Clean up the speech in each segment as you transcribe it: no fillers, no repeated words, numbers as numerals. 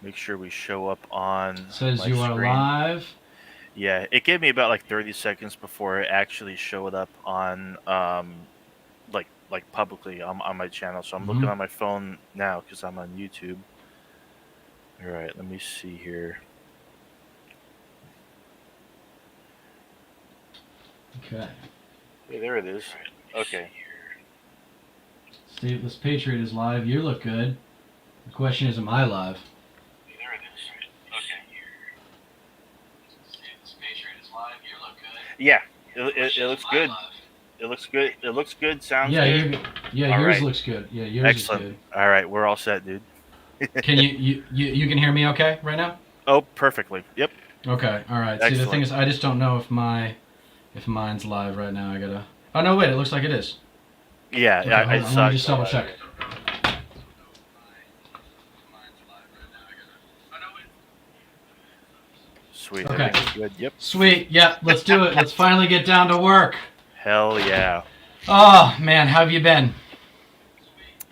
Make sure we show up on Says my you are screen. live. Yeah, it gave me about like 30 seconds before it actually showed up on like publicly on my channel. So I'm looking Hmm. on my phone now because I'm on YouTube. All right, let me see here. Okay. Hey, there it is. Okay. Stateless Patriot is live. You look good. The question is, am I live? Hey, there it is. Okay. Stateless Patriot is live. You look good. Yeah, The it question is, looks am I good. live? It looks good. It looks good. Sounds Yeah, good. yeah, All yours right. looks good. Yeah, yours is Excellent. good. All right, we're all set, dude. Can you can hear me okay right now? Oh, perfectly. Yep. Okay, all right. See, the thing Excellent. is, I just don't know if mine's live right now. I gotta. Oh no, wait. It looks like it is. Yeah, Okay, I hold on. Let saw me it just go double live. check. Sweet. Okay, Everything's good. Yep. sweet. Yeah, let's do it. Let's finally get down to work. Hell yeah. Oh man, how have you been?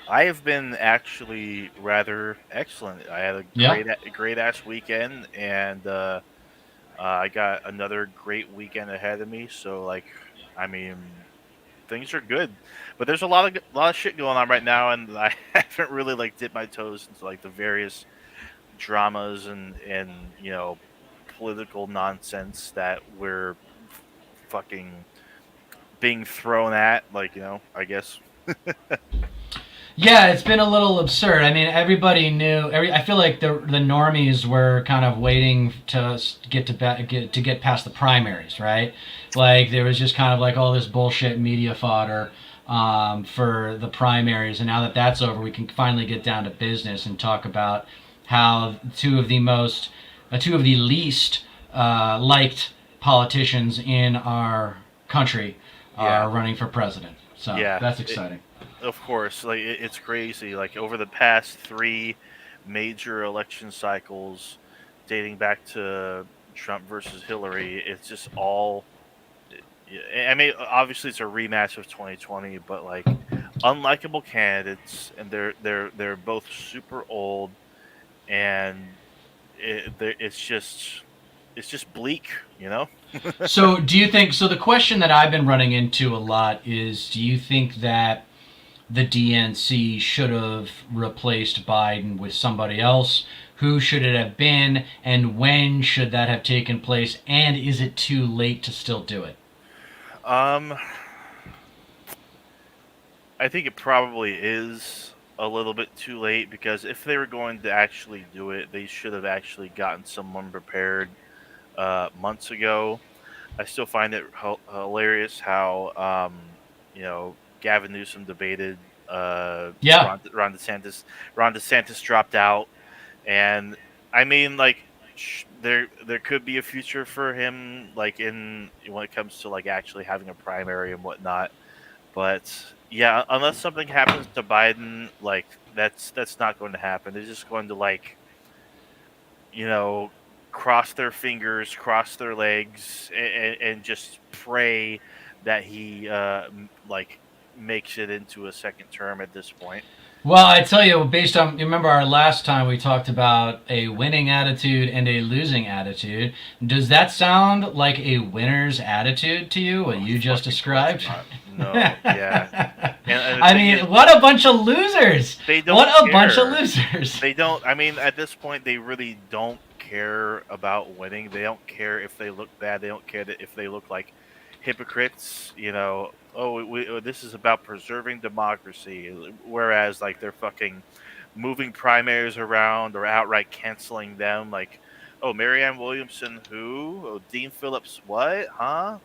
I have been actually rather excellent. I had a Yeah. great ass weekend, and I got another great weekend ahead of me. So like, I mean, things are good, but there's lot of shit going on right now, and I haven't really like dipped my toes into like the various dramas and political nonsense that we're fucking being thrown at. Like I guess. Yeah, it's been a little absurd. I mean, everybody knew. I feel like the normies were kind of waiting to get past the primaries, right? Like there was just kind of like all this bullshit media fodder for the primaries, and now that that's over, we can finally get down to business and talk about how two of the least liked politicians in our country Yeah, are running for president. So yeah. that's exciting. Of course, like it's crazy. Like over the past three major election cycles, dating back to Trump versus Hillary, it's just all. Yeah, I mean, obviously it's a rematch of 2020, but like unlikable candidates, and they're both super old, and it's just bleak, you know. So, do you think so? The question that I've been running into a lot is do you think that the DNC should have replaced Biden with somebody else? Who should it have been? And when should that have taken place? And is it too late to still do it? Um, I think it probably is a little bit too late because if they were going to actually do it, they should have actually gotten someone prepared months ago. I still find it hilarious how Gavin Newsom debated Yeah. Ron DeSantis. Ron DeSantis dropped out, and I mean like there could be a future for him like in when it comes to like actually having a primary and whatnot. But yeah, unless something happens to Biden, like that's not going to happen. They're just going to like you know cross their fingers, cross their legs, and just pray that he like makes it into a second term at this point. Well, I tell you, based on, you remember our last time we talked about a winning attitude and a losing attitude. Does that sound like a winner's attitude to you, what Oh, you just fucking course described? not. No, yeah, and the I thing is, mean, what a bunch of losers! they don't What a bunch of care. losers! They don't. I mean, at this point, they really don't care about winning. They don't care if they look bad. They don't care that if they look like hypocrites. This is about preserving democracy. Whereas, like, they're fucking moving primaries around or outright canceling them. Like, oh, Marianne Williamson, who? Oh, Dean Phillips, what? Huh?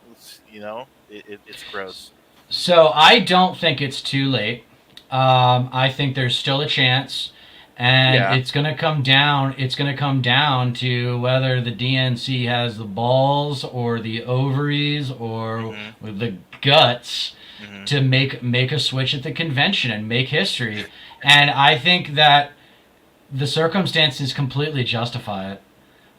It's gross. So I don't think it's too late. I think there's still a chance, and Yeah. it's going to come down. It's going to come down to whether the DNC has the balls or the ovaries or Hmm. the guts Hmm. to make a switch at the convention and make history. And I think that the circumstances completely justify it.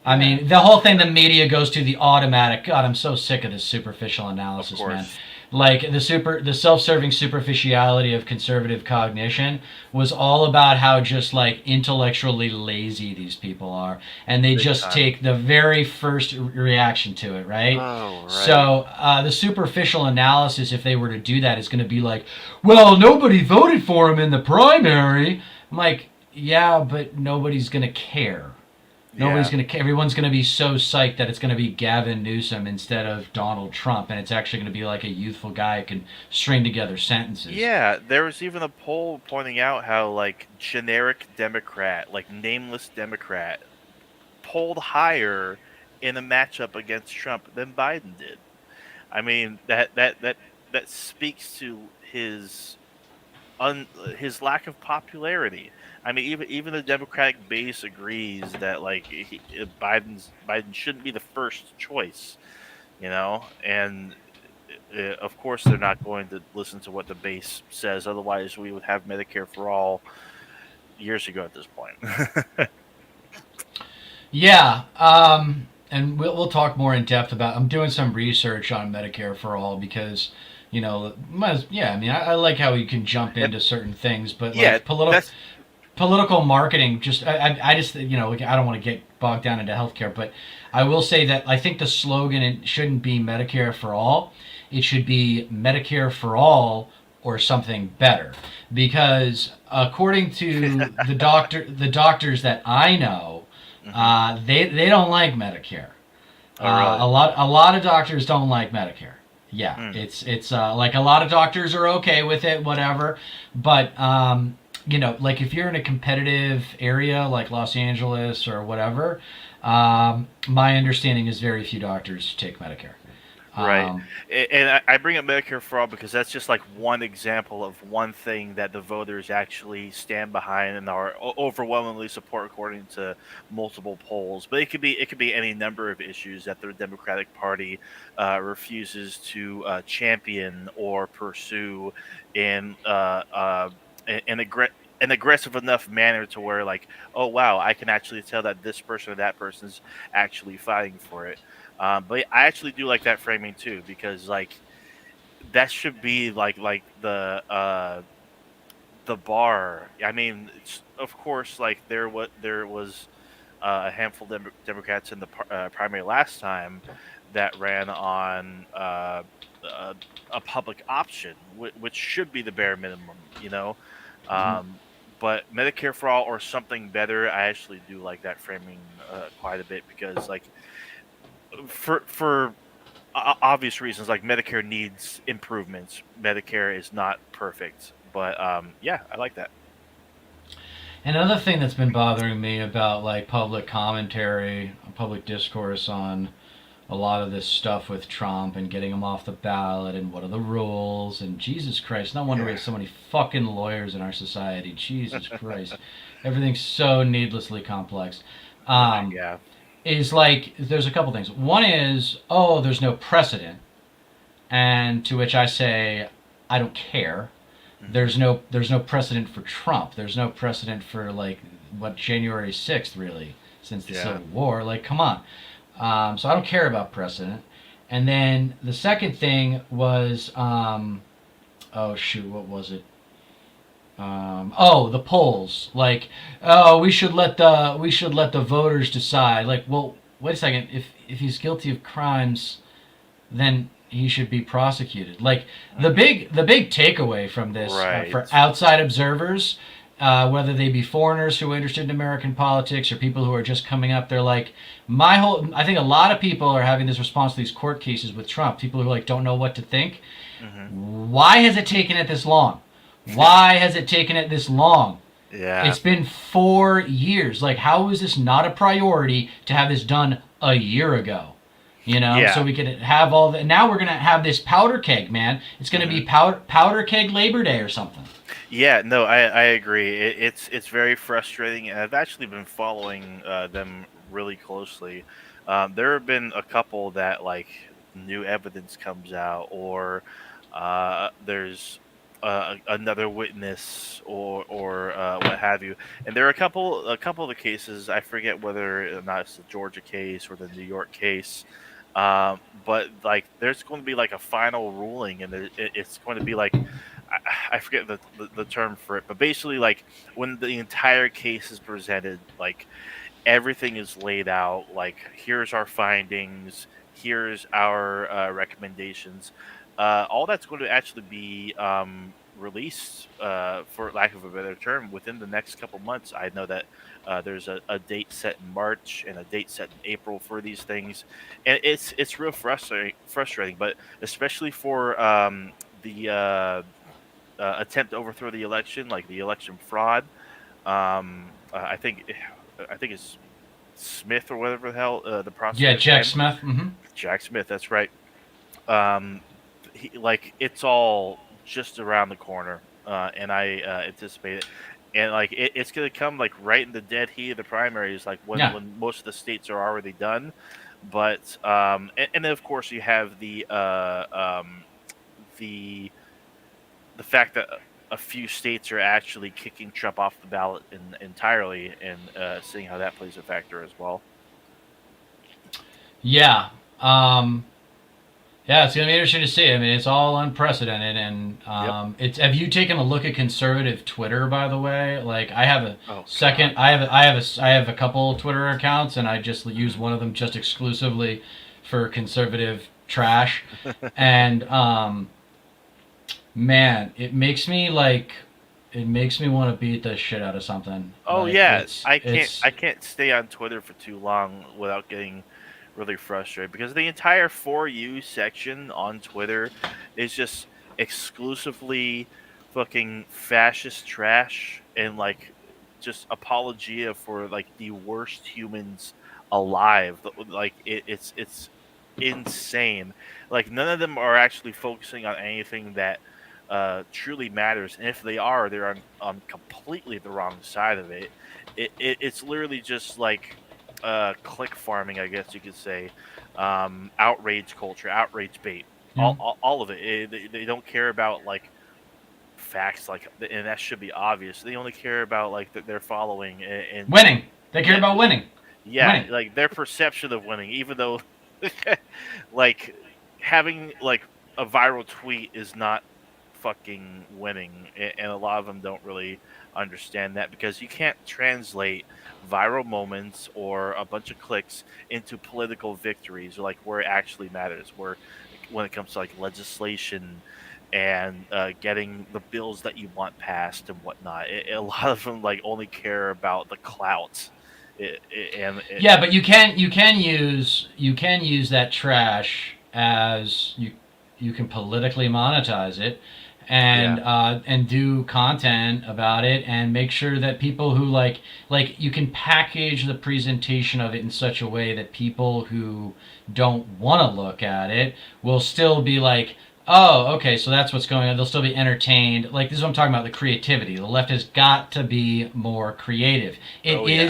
I Yeah. mean, the whole thing, the media goes to the automatic. God, I'm so sick of this superficial Of analysis, man. course. Like the self-serving superficiality of conservative cognition was all about how just like intellectually lazy these people are, and they Big just time. take the very first reaction to it, right? Oh, right. So the superficial analysis, if they were to do that, is going to be like, well, nobody voted for him in the primary. I'm like, yeah, but nobody's going to care. Nobody's Yeah. going to. Everyone's going to be so psyched that it's going to be Gavin Newsom instead of Donald Trump, and it's actually going to be like a youthful guy who can string together sentences. Yeah, there was even a poll pointing out how like generic Democrat, like nameless Democrat, polled higher in a matchup against Trump than Biden did. I mean, that speaks to his lack of popularity. I mean, even the Democratic base agrees that like Biden shouldn't be the first choice, and of course they're not going to listen to what the base says. Otherwise, we would have Medicare for all years ago at this point. Yeah, and we'll talk more in depth about. I'm doing some research on Medicare for all because, yeah, I mean, I like how you can jump And into certain things, but yeah, like that's political marketing, just I just I don't want to get bogged down into healthcare, but I will say that I think the slogan it shouldn't be Medicare for all. It should be Medicare for all or something better, because according to the doctors that I know, hmm. they don't like Medicare. Oh, really? A lot of doctors don't like Medicare. Yeah, Hmm. it's like a lot of doctors are okay with it, whatever. But like if you're in a competitive area like Los Angeles or whatever, my understanding is very few doctors take Medicare. Right. Um, And I bring up Medicare for all because that's just like one example of one thing that the voters actually stand behind and are overwhelmingly support according to multiple polls. But it could be any number of issues that the Democratic Party refuses to champion or pursue in an aggressive enough manner to where like, oh wow, I can actually tell that this person or that person's actually fighting for it. But I actually do like that framing too because like that should be like the bar. I mean, of course, like there was a handful of Democrats in the primary last time that ran on a, a public option, which should be the bare minimum. Um, but Medicare for all or something better, I actually do like that framing quite a bit because like for obvious reasons like Medicare needs improvements. Medicare is not perfect, but yeah, I like that. Another thing that's been bothering me about like public commentary, public discourse on a lot of this stuff with Trump and getting him off the ballot and what are the rules and Jesus Christ, no wonder we Yeah. have so many fucking lawyers in our society. Jesus Christ. Everything's so needlessly complex. Right. Um, Yeah. is like there's a couple things. One is, oh, there's no precedent, and to which I say, I don't care. Hmm. There's no precedent for Trump. There's no precedent for like what January 6th really since the Yeah. Civil War. Like, come on. So I don't care about precedent. And then the second thing was, oh shoot, what was it? The polls. Like, oh, we should let the voters decide. Like, well, wait a second. If he's guilty of crimes, then he should be prosecuted. Like Hmm. the big takeaway from this Right. for outside observers, whether they be foreigners who are interested in American politics or people who are just coming up, they're like my whole. I think a lot of people are having this response to these court cases with Trump. People who like don't know what to think. Hmm. Why has it taken it this long? Why has it taken it this long? Yeah. It's been 4 years. Like, how is this not a priority to have this done a year ago? So Yeah. we could have all that. Now we're gonna have this powder keg, man. It's gonna be Hmm. powder keg Labor Day or something. Yeah. No, I agree. It's very frustrating, and I've actually been following them really closely. There have been a couple that like new evidence comes out, or there's another witness, or what have you. And there are a couple of the cases. I forget whether or not it's the Georgia case or the New York case. But like, there's going to be like a final ruling, and it's going to be like, I forget the term for it, but basically, like, when the entire case is presented, like, everything is laid out. Like, here's our findings, here's our recommendations. All that's going to actually be released, for lack of a better term, within the next couple months. I know that there's a date set in March and a date set in April for these things, and it's real frustrating, but especially for the attempt to overthrow the election, like the election fraud. I think it's Smith or whatever the hell, the Yeah, prosecutor's Jack name. Smith. Jack Smith, that's right. Um, like, it's all just around the corner, and I anticipate it. And like, it's gonna come like right in the dead heat of the primaries, like Yeah. when most of the states are already done. But and then of course you have the the fact that a few states are actually kicking Trump off the ballot entirely, and seeing how that plays a factor as well. Yeah. Um, yeah, it's gonna be interesting to see. I mean, it's all unprecedented, and Yep. it's. Have you taken a look at conservative Twitter, by the way? Like, I have a Oh God. second. I have a couple Twitter accounts, and I just use one of them just exclusively for conservative trash. And man, it makes me want to beat the shit out of something. Oh Like, yeah, it's I can't stay on Twitter for too long without getting really frustrated, because the entire for you section on Twitter is just exclusively fucking fascist trash, and like, just apologia for like the worst humans alive. Like, it's insane. Like, none of them are actually focusing on anything that truly matters, and if they are, they're on completely the wrong side of it. It's literally just like click farming, I guess you could say. Outrage culture, outrage bait, you know, all of it. They don't care about like facts, like, and that should be obvious. They only care about like that they're following, and winning. They care yeah, about winning. yeah, Winning. like their perception of winning, even though like, having like a viral tweet is not fucking winning, and a lot of them don't really understand that, because you can't translate viral moments or a bunch of clicks into political victories, or like where it actually matters, where when it comes to like legislation and getting the bills that you want passed and whatnot. A lot of them like only care about the clout. Yeah, but you can use that trash as you can politically monetize it Yeah. and do content about it and make sure that people who like you can package the presentation of it in such a way that people who don't want to look at it will still be like, oh, okay, so that's what's going on. They'll still be entertained. Like, this is what I'm talking about, the creativity. The left has got to be more creative. Oh yeah.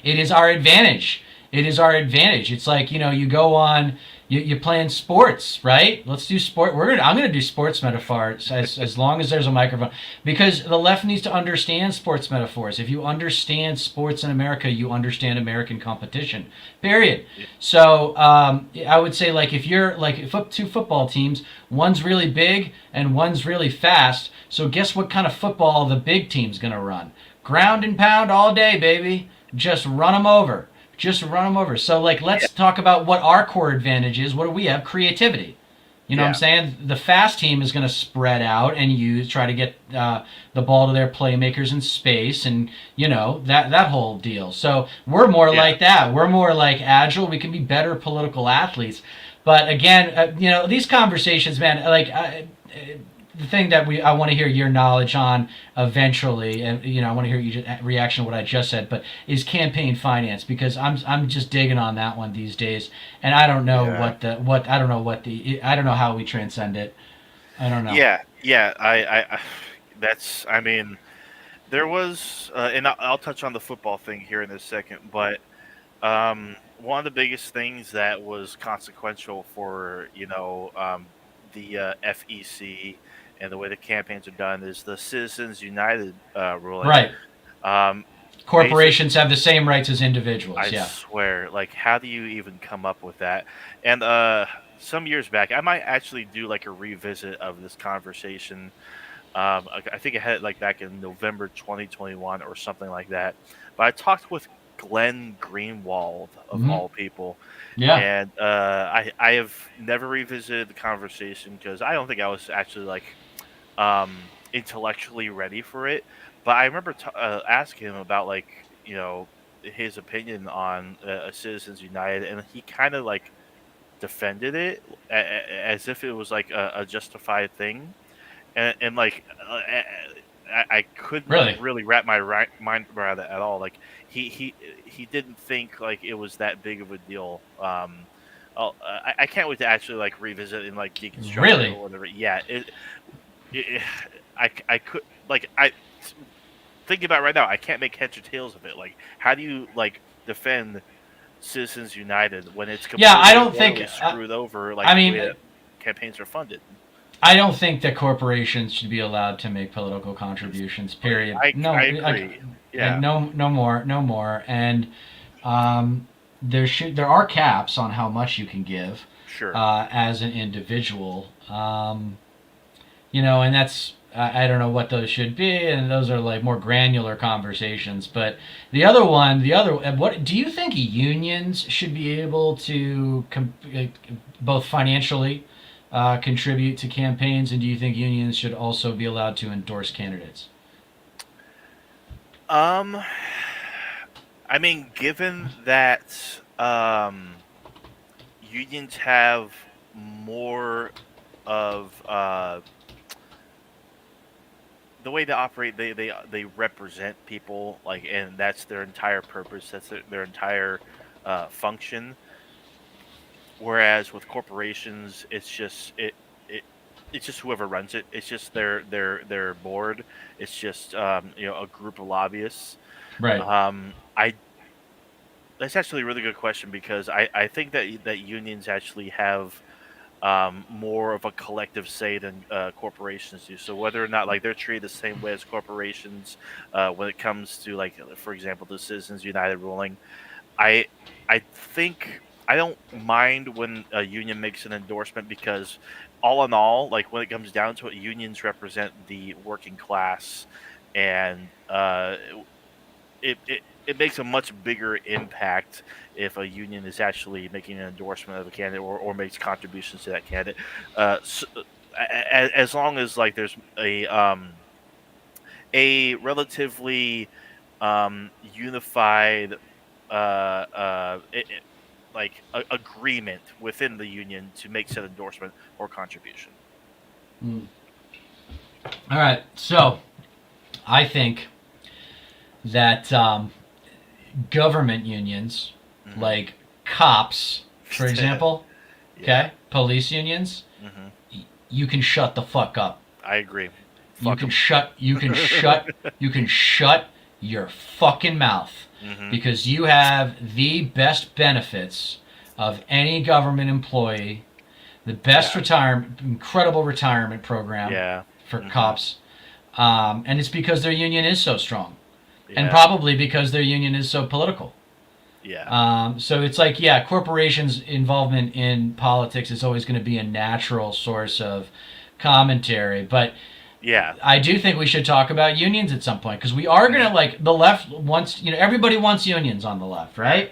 It is our advantage. It is our advantage. It's like, you go on, you're playing sports, right? Let's do sport. I'm gonna do sports metaphors as long as there's a microphone, because the left needs to understand sports metaphors. If you understand sports in America, you understand American competition. Period. Yeah. So I would say, like, if you're like two football teams, one's really big and one's really fast. So guess what kind of football the big team's gonna run? Ground and pound all day, baby. Just run them over. Just run them over. So, like, Yeah. let's talk about what our core advantage is. What do we have? Creativity. You know what I'm Yeah. saying? The fast team is going to spread out and try to get the ball to their playmakers in space, and that whole deal. So we're more Yeah. like that. We're more like agile. We can be better political athletes. But again, these conversations, man. Like, the thing that I want to hear your knowledge on eventually, and I want to hear your reaction to what I just said, but is campaign finance, because I'm just digging on that one these days, and I don't know Yeah. I don't know how we transcend it. I don't know. Yeah. Yeah. That's. I mean, there was, and I'll touch on the football thing here in a second, but one of the biggest things that was consequential for the FEC and the way the campaigns are done is the Citizens United ruling. Right. Um, Corporations have the same rights as individuals. I Yeah. swear, like, how do you even come up with that? And some years back, I might actually do like a revisit of this conversation. I think it had like back in November 2021 or something like that. But I talked with Glenn Greenwald of Hmm. all people, Yeah. and I have never revisited the conversation because I don't think I was actually like intellectually ready for it. But I remember asking him about like his opinion on Citizens United, and he kind of like defended it as if it was like a justified thing, and like I couldn't Really. really wrap my mind around it at all. Like he didn't think like it was that big of a deal. I can't wait to actually like revisit and like deconstruct it Really. or whatever. Yeah, it I could like I thinking about it right now. I can't make heads or tails of it. Like, how do you like defend Citizens United when it's Yeah. I completely don't think. royally screwed over like I the mean, way that campaigns are funded? I don't think that corporations should be allowed to make political contributions. Period. I No, agree. like Yeah, no, no more, no more. And there are caps on how much you can give sure. as an individual. And that's I don't know what those should be, and those are like more granular conversations. But what do you think unions should be able to both financially contribute to campaigns, and do you think unions should also be allowed to endorse candidates? Um, I mean, given that unions have more of the way they operate, they represent people, like, and that's their entire purpose. That's their entire function. Whereas with corporations, it it's just whoever runs it. It's just their board. It's just a group of lobbyists. Right. I That's actually a really good question because I think that unions actually have more of a collective say than corporations do. So whether or not like they're treated the same way as corporations when it comes to like, for example, the Citizens United ruling, I I think I don't mind when a union makes an endorsement because all in all, like when it comes down to it, unions represent the working class, and it makes a much bigger impact if a union is actually making an endorsement of a candidate or makes contributions to that candidate. As long as like there's a relatively unified agreement within the union to make said endorsement or contribution. Mm. All right. So I think that government unions, Hmm. like cops, for example, Yeah. okay, police unions, Hmm. you can shut the fuck up. I agree. You Fuck can them. shut. You can shut. You can shut your fucking mouth Hmm. because you have the best benefits of any government employee, the best Yeah. retirement, incredible retirement program Yeah. for Hmm. cops, and it's because their union is so strong, and Yeah. probably because their union is so political. Yeah. So it's like, yeah, corporations' involvement in politics is always going to be a natural source of commentary. But Yeah. I do think we should talk about unions at some point because we are going to, Hmm. like, the left wants, everybody wants unions on the left, right?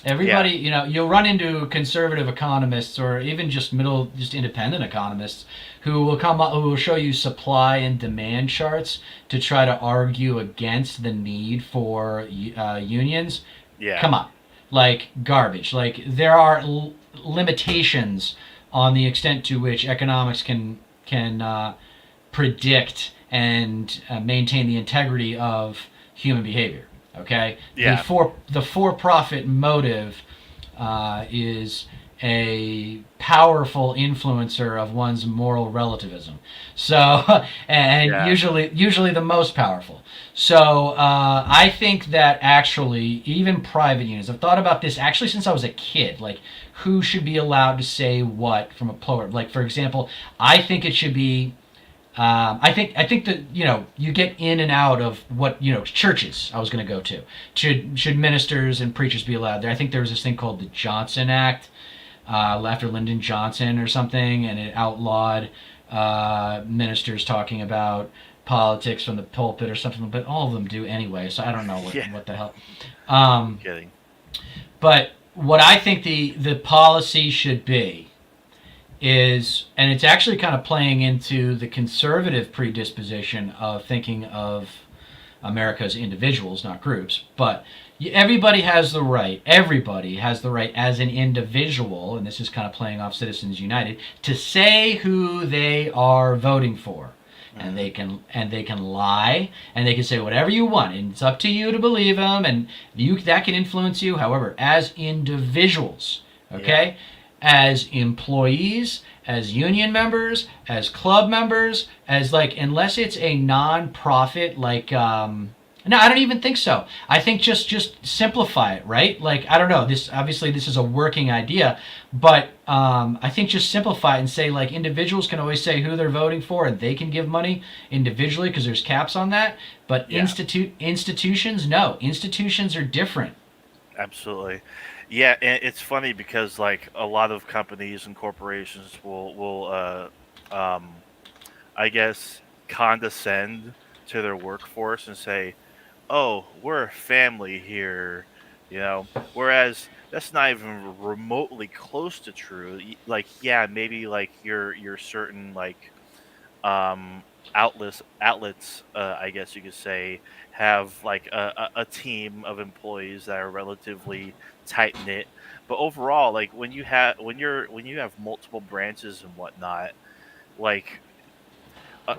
Yeah. Everybody, you'll run into conservative economists or even just independent economists who will come up, who will show you supply and demand charts to try to argue against the need for unions. Yeah. Come on, like garbage. Like there are limitations on the extent to which economics can predict and maintain the integrity of human behavior. Okay, Yeah. the for profit motive is a powerful influencer of one's moral relativism. So, and Yeah. usually the most powerful. So, I think that actually, even private unions, I've thought about this actually since I was a kid. Like, who should be allowed to say what from a poet? Like, for example, I think it should be I think that you get in and out of what churches. I was going to go to. Should ministers and preachers be allowed there? I think there was this thing called the Johnson Act, after Lyndon Johnson or something, and it outlawed ministers talking about politics from the pulpit or something. But all of them do anyway, so I don't know Yeah, what the hell. I'm kidding. But what I think the policy should be is, and it's actually kind of playing into the conservative predisposition of thinking of America as individuals, not groups, but everybody has the right as an individual, and this is kind of playing off Citizens United, to say who they are voting for. And Hmm. they can lie, and they can say whatever you want, and it's up to you to believe them, and that can influence you. However, as individuals, Yeah, okay, as employees, as union members, as club members, as like, unless it's a non-profit like no, I don't even think so. I think just simplify it, right? Like, I don't know. This is a working idea, but I think just simplify it and say, like, individuals can always say who they're voting for, and they can give money individually because there's caps on that. But yeah, institutions, no, institutions are different. absolutely. Yeah, and it's funny because like a lot of companies and corporations will I guess condescend to their workforce and say, "Oh, we're a family here," you know. Whereas that's not even remotely close to true. Like, yeah, maybe like your certain like um outlets, I guess you could say, have like a team of employees that are relatively tight knit. But overall, like when you have multiple branches and whatnot, like uh,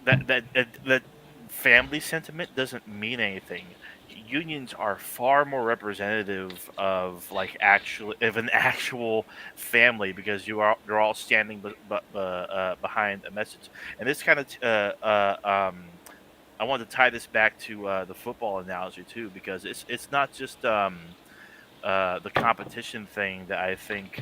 that family sentiment doesn't mean anything. Unions are far more representative of like actual of an actual family because you're all standing behind a message. And this kind of I want to tie this back to the football analogy too, because it's not just the competition thing that I think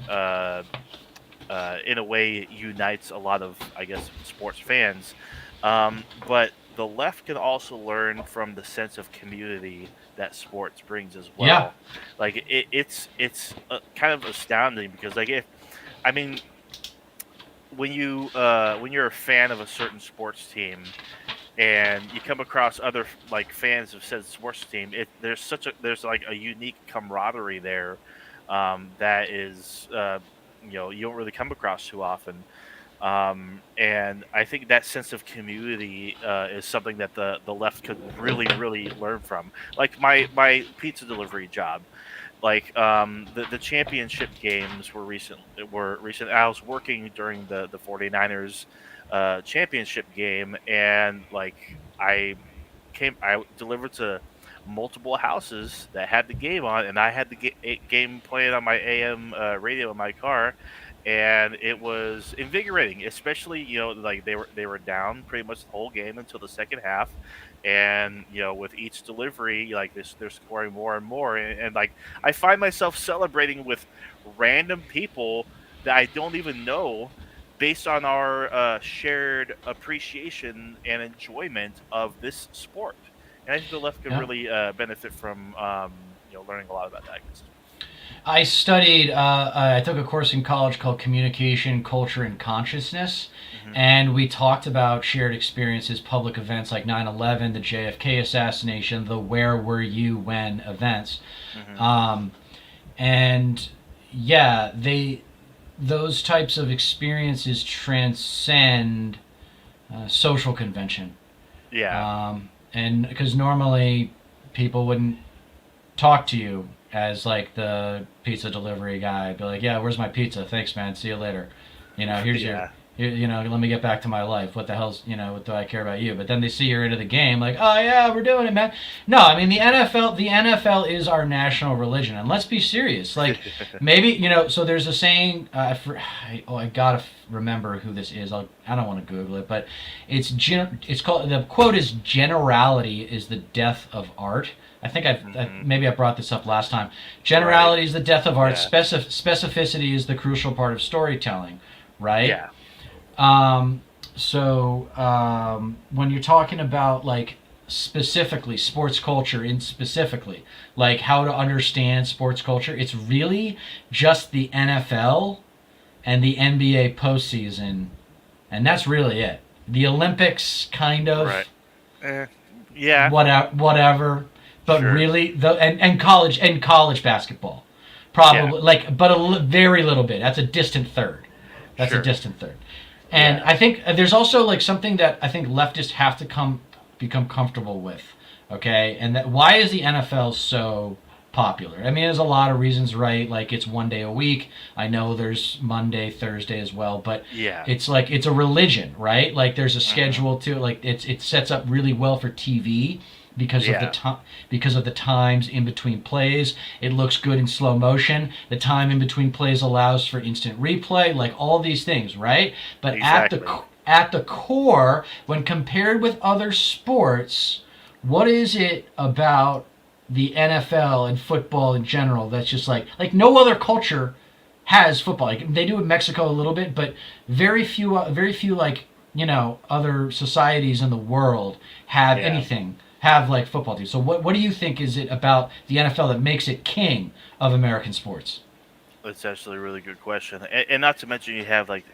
in a way unites a lot of, I guess, sports fans. But the left can also learn from the sense of community that sports brings as Yeah, well. Like it's kind of astounding because like if I mean when you're a fan of a certain sports team and you come across other like fans of said sports team, there's like a unique camaraderie there that is you don't really come across too often. And I think that sense of community is something that the left could really learn from. Like my pizza delivery job, like the championship games were recent. I was working during the 49ers championship game, and like I delivered to multiple houses that had the game on, and I had the game playing on my AM radio in my car, and it was invigorating. Especially, like they were down pretty much the whole game until the second half, and with each delivery, like they're scoring more and more, and like I find myself celebrating with random people that I don't even know based on our shared appreciation and enjoyment of this sport. And I think the left could yeah. really benefit from learning a lot about that. I guess. I studied. I took a course in college called Communication, Culture, and Consciousness, Hmm. and we talked about shared experiences, public events like 9/11, the JFK assassination, the "Where were you when" events, Hmm. um, and yeah, those types of experiences transcend social convention, Yeah. and because normally people wouldn't talk to you as like the pizza delivery guy. Be like, yeah, where's my pizza? Thanks, man. See you later. Here's your, Yeah. let me get back to my life. What the hell's, what do I care about you? But then they see you're into the game, like, oh yeah, we're doing it, man. No, I mean the NFL is our national religion, and let's be serious. Like, maybe so there's a saying. I gotta remember who this is. I don't want to Google it, but it's called, the quote is, "Generality is the death of art." I think Hmm. maybe I brought this up last time. Right. Generality is the death of art. Yeah. Specificity is the crucial part of storytelling, right? Yeah. Um, So when you're talking about like specifically sports culture, in specifically like how to understand sports culture, it's really just the NFL and the NBA postseason, and that's really it. The Olympics, kind Right. of, Eh, yeah. whatever, but Sure. really the and college basketball, Yeah. probably like, but very little bit. That's a distant third. That's a Sure. distant third. And Yeah. I think there's also like something that I think leftists have to come become comfortable with. Okay, and that why is the NFL so popular? I mean, there's a lot of reasons, right? Like it's one day a week. I know there's Monday, Thursday as well, but Yeah. it's like it's a religion, right? Like there's a Hmm. schedule to it. Like it sets up really well for TV because of the Yeah. time, because of the times in between plays. It looks good in slow motion. The time in between plays allows for instant replay, like all these things, right? But Exactly. at the core, when compared with other sports, what is it about the NFL and football in general that's just like no other culture has football. Like they do in Mexico a little bit, but very few like other societies in the world have Yeah. anything have like football teams. So what do you think is it about the NFL that makes it king of American sports? That's actually a really good question, and not to mention you have like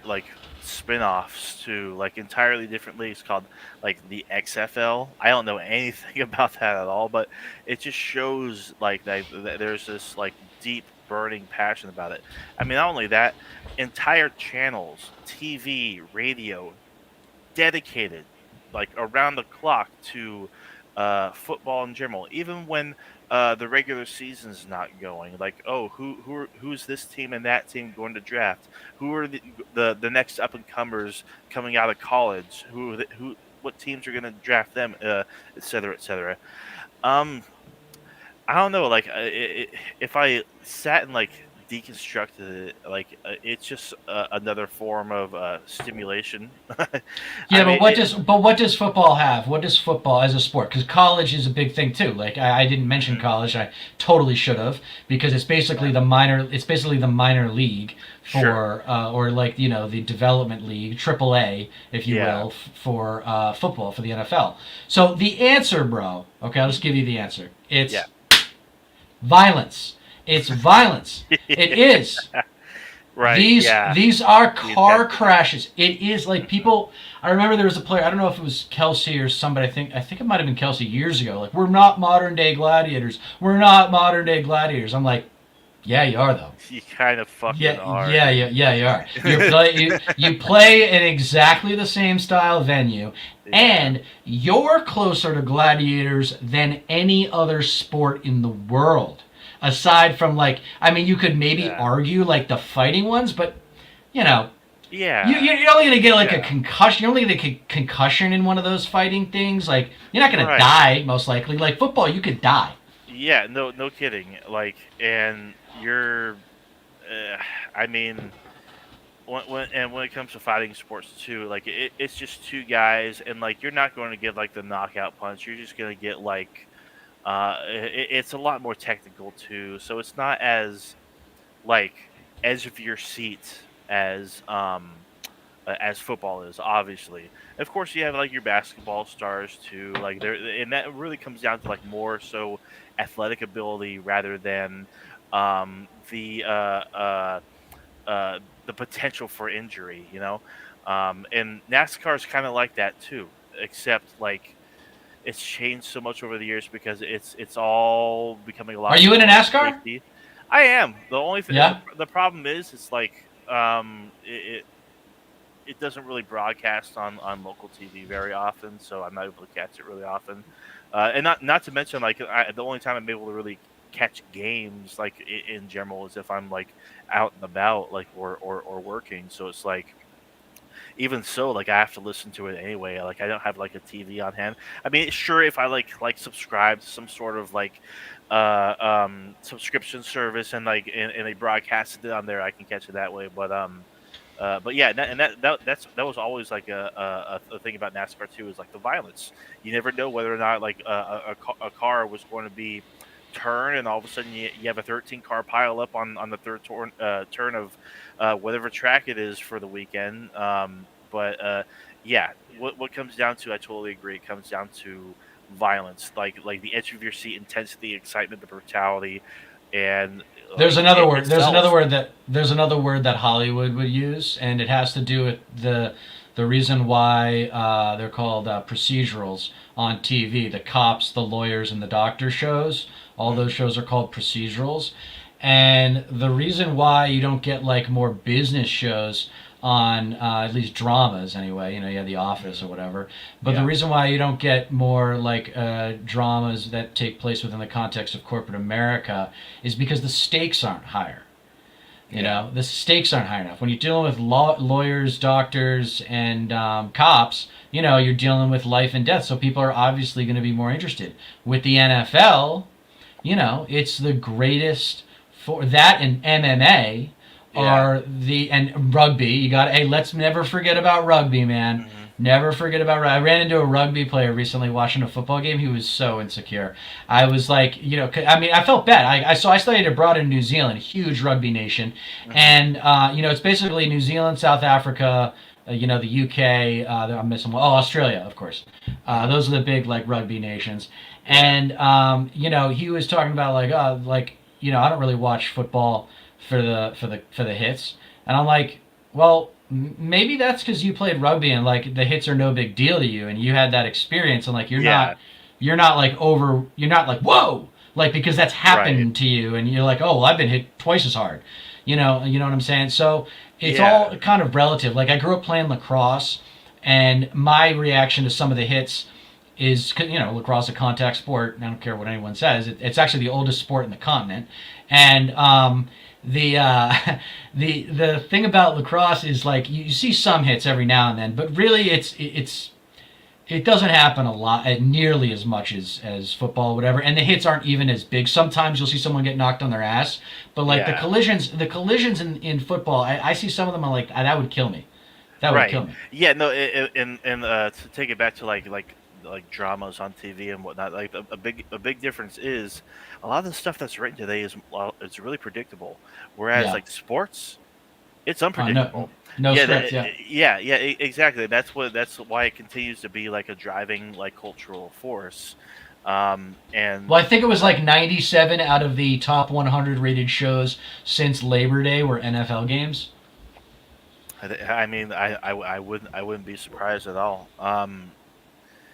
spin-offs to like entirely different leagues called like the XFL. I don't know anything about that at all, but it just shows like that there's this like deep burning passion about it. I mean, not only that, entire channels, TV, radio, dedicated like around the clock to football in general. Even when the regular season's not going, like oh who's this team and that team going to draft? Who are the next up and comers coming out of college? Who what teams are going to draft them? Et cetera, et cetera. Um, I don't know. Like, if I sat and like deconstructed it, like it's just another form of stimulation. Yeah, I but mean, it, what does football have? What does football as a sport? Because college is a big thing too. Like I didn't mention mhm, college. I totally should have because it's basically yeah, the minor. It's basically the minor league sure, for or like the development league, Triple A, if you yeah, will, for football for the NFL. So the answer, bro. Okay, I'll just give you the answer. yeah, It's violence. It's violence. It is. right, yeah, These are the car intensity. crashes. It is like Hmm. people. I remember there was a player. I don't know if it was Kelsey or somebody. I think it might have been Kelsey years ago. Like we're not modern day gladiators. We're not modern day gladiators. I'm like, yeah, you are though. You kind of fucking are, dude. Yeah, you are. You play in exactly the same style venue, Yeah, and you're closer to gladiators than any other sport in the world. Aside from like, I mean, you could maybe yeah, argue like the fighting ones, but you know, yeah, you're only gonna get like a yeah, concussion. You're only gonna get a concussion in one of those fighting things. Like you're not gonna right. die most likely. Like football, you could die. Yeah, no, no kidding. Like, and you're, uh, I mean, when it comes to fighting sports too, like it's just two guys, and like you're not going to get like the knockout punch. You're just going to get like, it's a lot more technical too. So it's not as like edge of your seat as football is, obviously. Of course, you have like your basketball stars too, like there, and that really comes down to like more so athletic ability rather than um, the uh, uh, the potential for injury. And NASCAR is kind of like that too, except like it's changed so much over the years because it's all becoming a Are lot you in a more NASCAR? safety. I am the only Yeah. the problem is it's like it doesn't really broadcast on local TV very often, so I'm not able to catch it really often. And not to mention like the only time I'm able to really catch games like in general is if I'm like out and about like or working. So it's like even so, like I have to listen to it anyway. Like I don't have like a TV on hand. I mean, sure, if I like subscribe to some sort of like subscription service and they broadcasted it on there, I can catch it that way. But yeah, that was always like a thing about NASCAR too is like the violence. You never know whether or not like a car was going to be turn and all of a sudden you have a 13 car pile up on the turn of whatever track it is for the weekend. But yeah, what comes down to, I totally agree. It comes down to violence, like the edge of your seat intensity, excitement, the brutality, and There's like another it word. sells. There's another word that Hollywood would use, and it has to do with the reason why they're called procedurals on TV. The cops, the lawyers, and the doctor shows. All those Mm, shows are called procedurals, and the reason why you don't get like more business shows on at least dramas anyway, you have The Office or mm, whatever, but the yeah, reason why you don't get more like dramas that take place within the context of corporate America is because the stakes aren't higher. yeah, The stakes aren't high enough. When you're dealing with lawyers, doctors, and cops, you're dealing with life and death. So people are obviously going to be more interested. With the NFL, it's the greatest for that, and MMA yeah. are the and rugby. You got hey, let's never forget about rugby, man. Hmm. Never forget about. I ran into a rugby player recently watching a football game. He was so insecure. I was like, I mean, I felt bad. I studied abroad in New Zealand, huge rugby nation, Hmm. and it's basically New Zealand, South Africa, the UK. I'm missing one. Oh, Australia, of course. Hmm. Those are the big like rugby nations. Yeah, And he was talking about like I don't really watch football for the hits, and I'm like, well, maybe that's because you played rugby and like the hits are no big deal to you, and you had that experience, and like yeah, you're not like whoa, like because that's right, happened to you, and you're like, oh, well, I've been hit twice as hard, you know what I'm saying? So it's yeah, all kind of relative. Like I grew up playing lacrosse, and my reaction to some of the hits is lacrosse a contact sport. I don't care what anyone says. It's actually the oldest sport in the continent, and the the thing about lacrosse is like you see some hits every now and then, but really it doesn't happen a lot, nearly as much as football, or whatever. And the hits aren't even as big. Sometimes you'll see someone get knocked on their ass, but like yeah. the collisions in football, I see some of them. I'm like, that would kill me. That would Right. kill me. Yeah. No. And to take it back to like dramas on TV and whatnot, like a big difference is a lot of the stuff that's written today is it's really predictable, whereas Yeah. like sports, it's No, unpredictable. no Yeah. script. Yeah. Yeah. Exactly. That's why it continues to be like a driving like cultural force. And Well, I think it was like 97 out of the top 100 rated shows since Labor Day were NFL games. I mean, I wouldn't be surprised at all.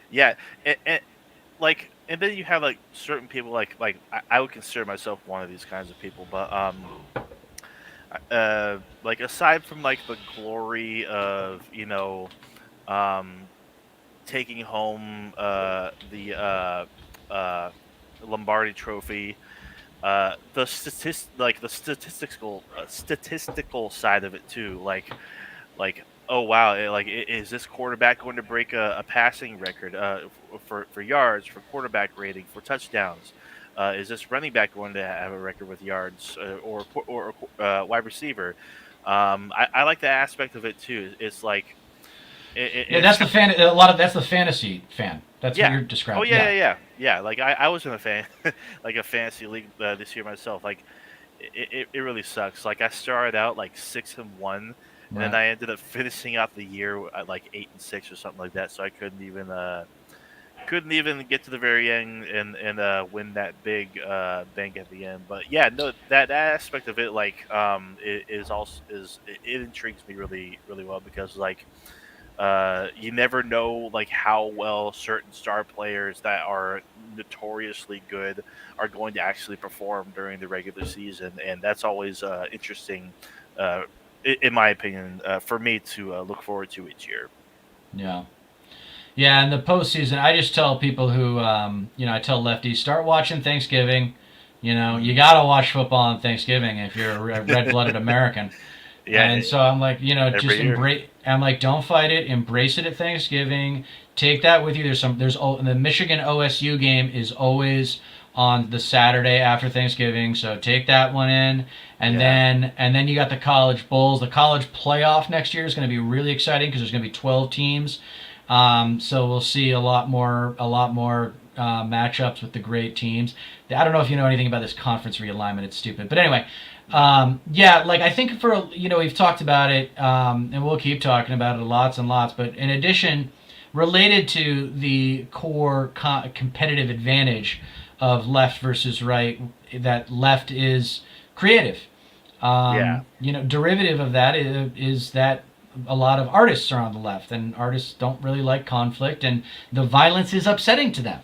Yeah. And like and then you have like certain people like I would consider myself one of these kinds of people, but like aside from like the glory of um taking home the uh Lombardi trophy, the statistical side of it too, like oh wow, is this quarterback going to break a passing record for yards, for quarterback rating, for touchdowns? Is this running back going to have a record with yards, or wide receiver? I like that aspect of it too. It's like Yeah, it's just that's the fantasy fan. That's what yeah. you're Oh describing. yeah, Yeah. yeah, yeah, yeah. Like I was in a fan like a fantasy league this year myself. Like it really sucks. Like I started out like 6-1, and then Right. I ended up finishing out the year at like 8-6 or something like that. So I couldn't even get to the very end and win that big bank at the end. But yeah, no, that aspect of it is also it intrigues me really really well because like you never know like how well certain star players that are notoriously good are going to actually perform during the regular season, and that's always interesting, uh, in my opinion, for me to look forward to each year. Yeah. Yeah, and the postseason, I just tell people who, I tell lefties, start watching Thanksgiving. You Mm. got to watch football on Thanksgiving if you're a red blooded American. Yeah, And so I'm like, just every year. embrace. I'm like, don't fight it. Embrace it at Thanksgiving. Take that with you. The Michigan OSU game is always on the Saturday after Thanksgiving. So take that one in, Yeah. and then you got the college bowls. The college playoff next year is going to be really exciting because there's going to be 12 teams. So we'll see a lot more matchups with the great teams. I don't know if you know anything about this conference realignment. It's stupid, but anyway, yeah. Like I think for we've talked about it, and we'll keep talking about it lots and lots. But in addition, related to the core competitive advantage of left versus right, that left is creative. Yeah. Derivative of that is that a lot of artists are on the left, and artists don't really like conflict, and the violence is upsetting to them.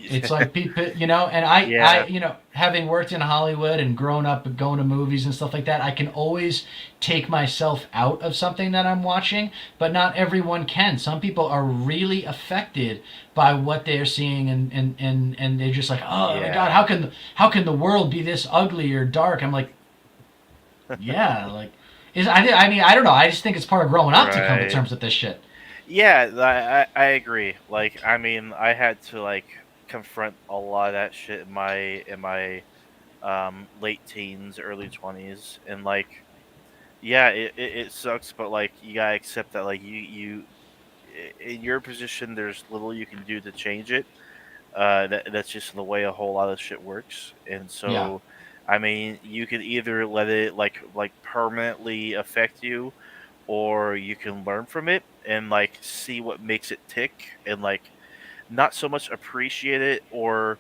It's like people, and Yeah. having worked in Hollywood and grown up going to movies and stuff like that, I can always take myself out of something that I'm watching, but not everyone can. Some people are really affected by what they're seeing, and they're just like, oh my God, Yeah. how can the world be this ugly or dark? I'm like, yeah, like, I mean, I don't know. I just think it's part of growing up to come to Right. terms with this shit. Yeah, I agree. Like, I mean, I had to like confront a lot of that shit in my late teens, early 20s, and like, yeah, it sucks, but like you gotta accept that like in your position, there's little you can do to change it. That's just the way a whole lot of shit works, and Yeah. so, I mean, you could either let it like permanently affect you, or you can learn from it and like see what makes it tick, and like not so much appreciate it or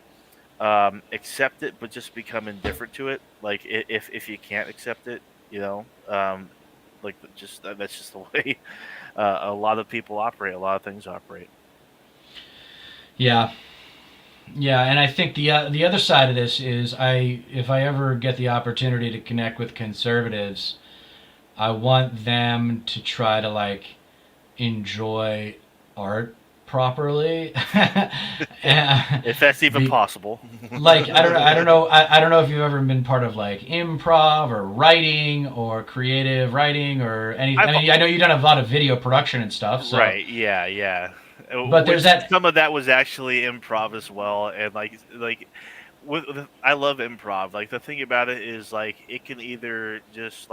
accept it, but just become indifferent to it. Like if you can't accept it, you know, like just that's just the way a lot of people operate. A lot of things operate. Yeah. Yeah, and I think the other side of this is if I ever get the opportunity to connect with conservatives, I want them to try to like enjoy art properly. If that's even Be, possible. like I don't know if you've ever been part of like improv or writing or creative writing or anything. I've I mean, I know you've done a lot of video production and stuff, so Right, yeah, yeah. but there's Which that. some of that was actually improv as well, and I love improv. Like the thing about it is like it can either just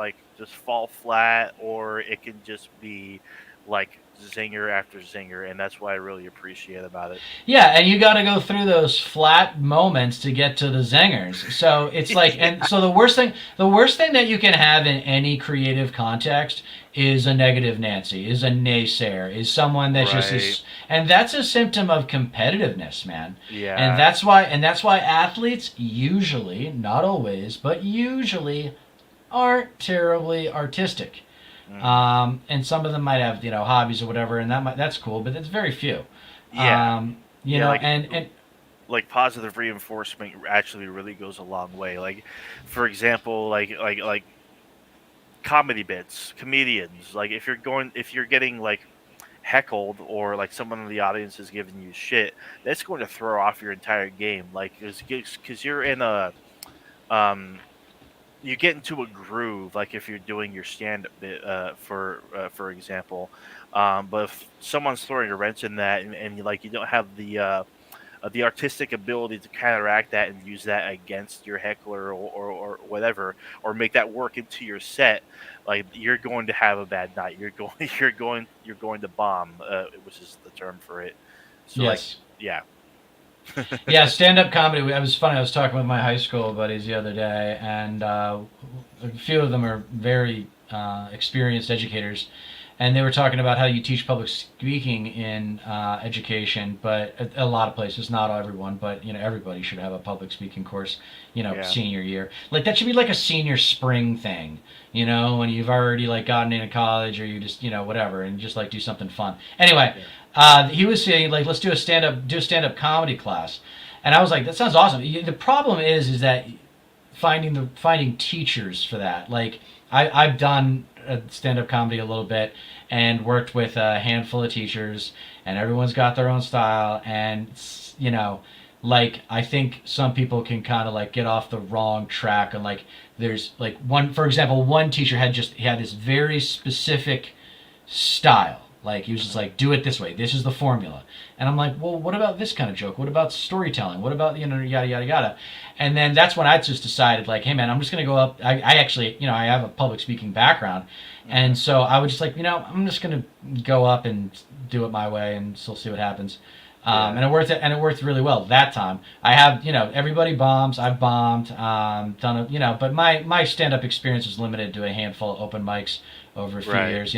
fall flat, or it can just be like zinger after zinger, and that's what I really appreciate about it. Yeah, and you got to go through those flat moments to get to the zingers. So it's like, and Yeah, so the worst thing that you can have in any creative context is a negative Nancy, is a naysayer, is someone that just right. is, and that's a symptom of competitiveness, man. And Yeah. that's why athletes usually, not always, but usually aren't terribly artistic. Hmm. And some of them might have hobbies or whatever, and that's cool, but it's very few. Yeah. Yeah, And like positive reinforcement actually really goes a long way. Like for example, like comedy bits, comedians. Like if you're getting like heckled, or like someone in the audience is giving you shit, that's going to throw off your entire game. Like because you're in a um you get into a groove. Like if you're doing your stand up bit, for example, but if someone's throwing a wrench in that, and like you don't have the artistic ability to counteract that and use that against your heckler, or whatever, or make that work into your set, like you're going to have a bad night. You're going you're going to bomb, which is the term for it. So like, yes, yeah. yeah, stand-up comedy. I was funny. I was talking with my high school buddies the other day, and a few of them are very experienced educators, and they were talking about how you teach public speaking in education, but a lot of places, not everyone, but everybody should have a public speaking course, Yeah. senior year. Like that should be like a senior spring thing, when you've already like gotten into college, or you just whatever, and just like do something fun. Anyway, Yeah. he was saying like let's do a stand up comedy class, and I was like that sounds awesome. The problem is that finding teachers for that. Like I've done stand up comedy a little bit and worked with a handful of teachers, and everyone's got their own style, and like I think some people can kind of like get off the wrong track, and like there's like one, for example, one teacher he had this very specific style. Like he was just Hmm. like, do it this way. This is the formula. And I'm like, well, what about this kind of joke? What about storytelling? What about yada yada yada? And then that's when I just decided, like, hey man, I'm just gonna go up. I actually, I have a public speaking background, Hmm. and so I was just like, I'm just gonna go up and do it my way, and still see what happens. And Yeah. it worked really well that time. I have, everybody bombs. I've bombed, done it, but my stand up experience is limited to a handful of open mics over a few Right. years.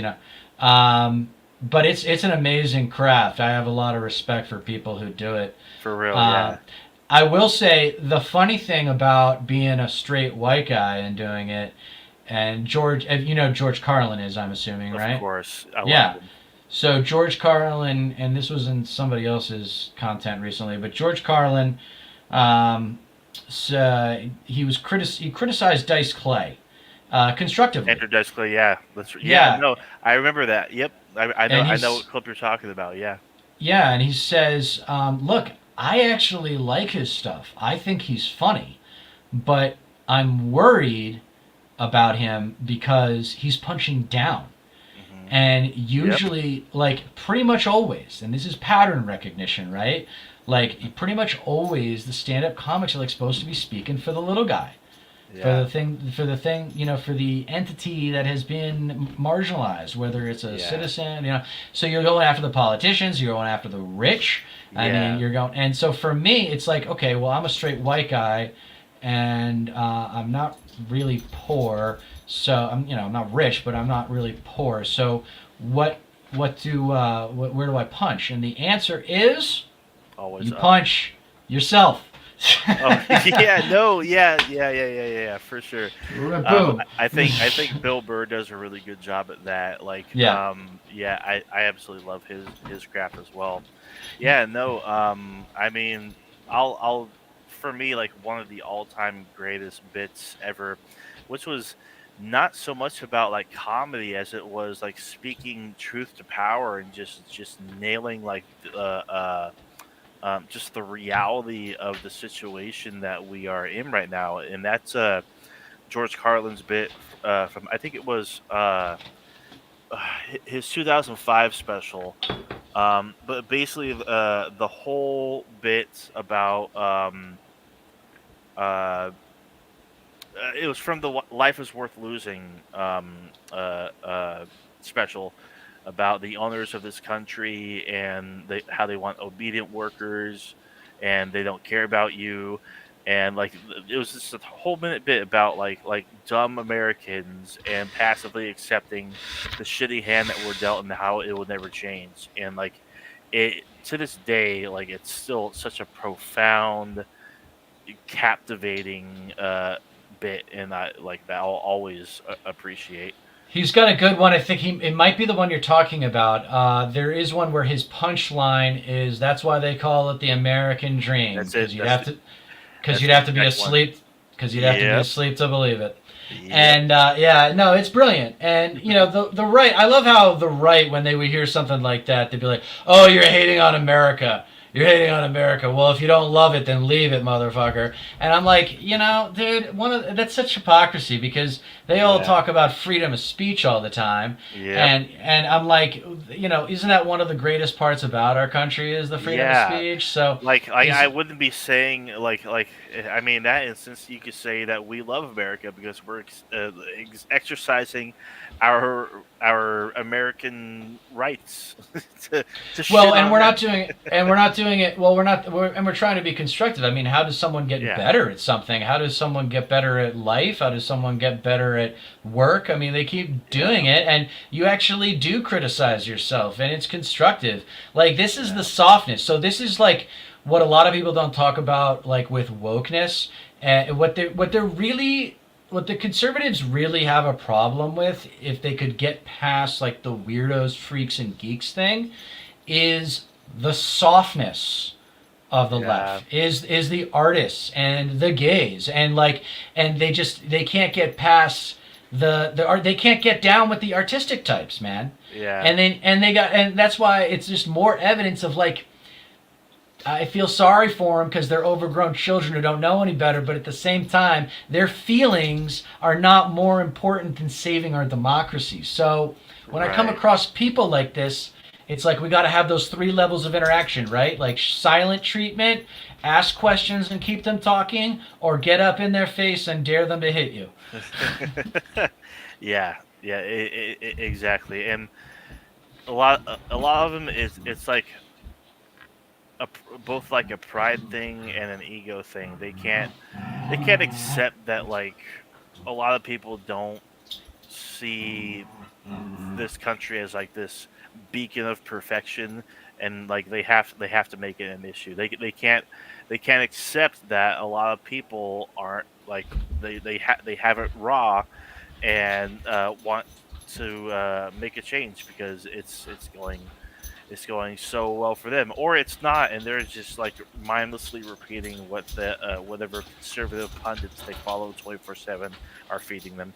But it's an amazing craft. I have a lot of respect for people who do it. For real. Uh, Yeah. I will say the funny thing about being a straight white guy and doing it, and George, you know George Carlin is, I'm assuming, Of right? course. I love Yeah. him. So George Carlin, and this was in somebody else's content recently, but George Carlin, um, he criticized Dice Clay constructively. Enter Clay. Yeah. Yeah. Yeah, No, I remember that. Yep. I know. and I know what he's clip you're talking about. Yeah. yeah, and he says, "Look, I actually like his stuff. I think he's funny, but I'm worried about him because he's punching down." Hmm. And Yep. usually, like pretty much always, and this is pattern recognition, right? Like pretty much always, the stand-up comics are like supposed to be speaking for the little guy, Yeah. for the thing, for the entity that has been marginalized, whether it's a Yeah. citizen, So you're going after the politicians, you're going after the rich. I mean, Yeah. you're going, and so for me, it's like, okay, well, I'm a straight white guy, and I'm not really poor, so I'm not rich, but I'm not really poor. So what where do I punch? And the answer is Always you up. punch yourself. Oh yeah, no, yeah, yeah, yeah, yeah, yeah, yeah, for sure. Boom. I think Bill Burr does a really good job at that. Like, Yeah. yeah, I absolutely love his craft as well. Yeah, no, I mean, I'll for me like one of the all time greatest bits ever, which was not so much about like comedy as it was like speaking truth to power and just nailing like just the reality of the situation that we are in right now, and that's George Carlin's bit from I think it was his 2005 special. But basically, the whole bit about uh, it was from the Life is Worth Losing special about the owners of this country and how they want obedient workers and they don't care about you. And like it was just a whole minute bit about like dumb Americans and passively accepting the shitty hand that we're dealt and how it will never change. And like it to this day, like it's still such a profound, captivating bit, and I like that. I'll always appreciate. He's got a good one. I think it might be the one you're talking about. There is one where his punchline is, "That's why they call it the American dream, That's it. because That's you'd the have to be exact one. asleep, because you'd have to be Yep. asleep to believe it." Yep. And yeah, no, it's brilliant. And the right, I love how the right, when they would hear something like that, they'd be like, "Oh, you're hating on America. You're hating on America. Well, if you don't love it, then leave it, motherfucker." And I'm like, dude, that's such hypocrisy, because they all Yeah. talk about freedom of speech all the time, Yep. and I'm like, isn't that one of the greatest parts about our country is the freedom of Yeah. speech? So Like is I wouldn't be saying I mean, in that instance you could say that we love America because we're exercising our American rights to Well, shit and on we're them. not doing it, and we're not doing it. Well, and we're trying to be constructive. I mean, how does someone get Yeah. better at something? How does someone get better at life? How does someone get better at work? I mean, they keep doing Yeah. it, and you actually do criticize yourself, and it's constructive. Like, this is the Yeah. softness. So this is like what a lot of people don't talk about, like with wokeness, and what the conservatives really have a problem with, if they could get past like the weirdos, freaks, and geeks thing, is the softness of the Yeah. left, is the artists and the gays, and like, and they can't get past the art. They can't get down with the artistic types, man. Yeah. And that's why it's just more evidence of like, I feel sorry for them because they're overgrown children who don't know any better, but at the same time, their feelings are not more important than saving our democracy. So when I come Right. across people like this, it's like we got to have those three levels of interaction, right? Like silent treatment, ask questions and keep them talking, or get up in their face and dare them to hit you. Yeah. Yeah. Exactly. And a lot of them is it's like both like a pride thing and an ego thing. They can't accept that like a lot of people don't see this country as like this beacon of perfection, and like they have to make it an issue. They can't accept that a lot of people aren't like they have it raw, and want to make a change because it's going so well for them, or it's not, and they're just like mindlessly repeating what the whatever conservative pundits they follow 24/7 are feeding them.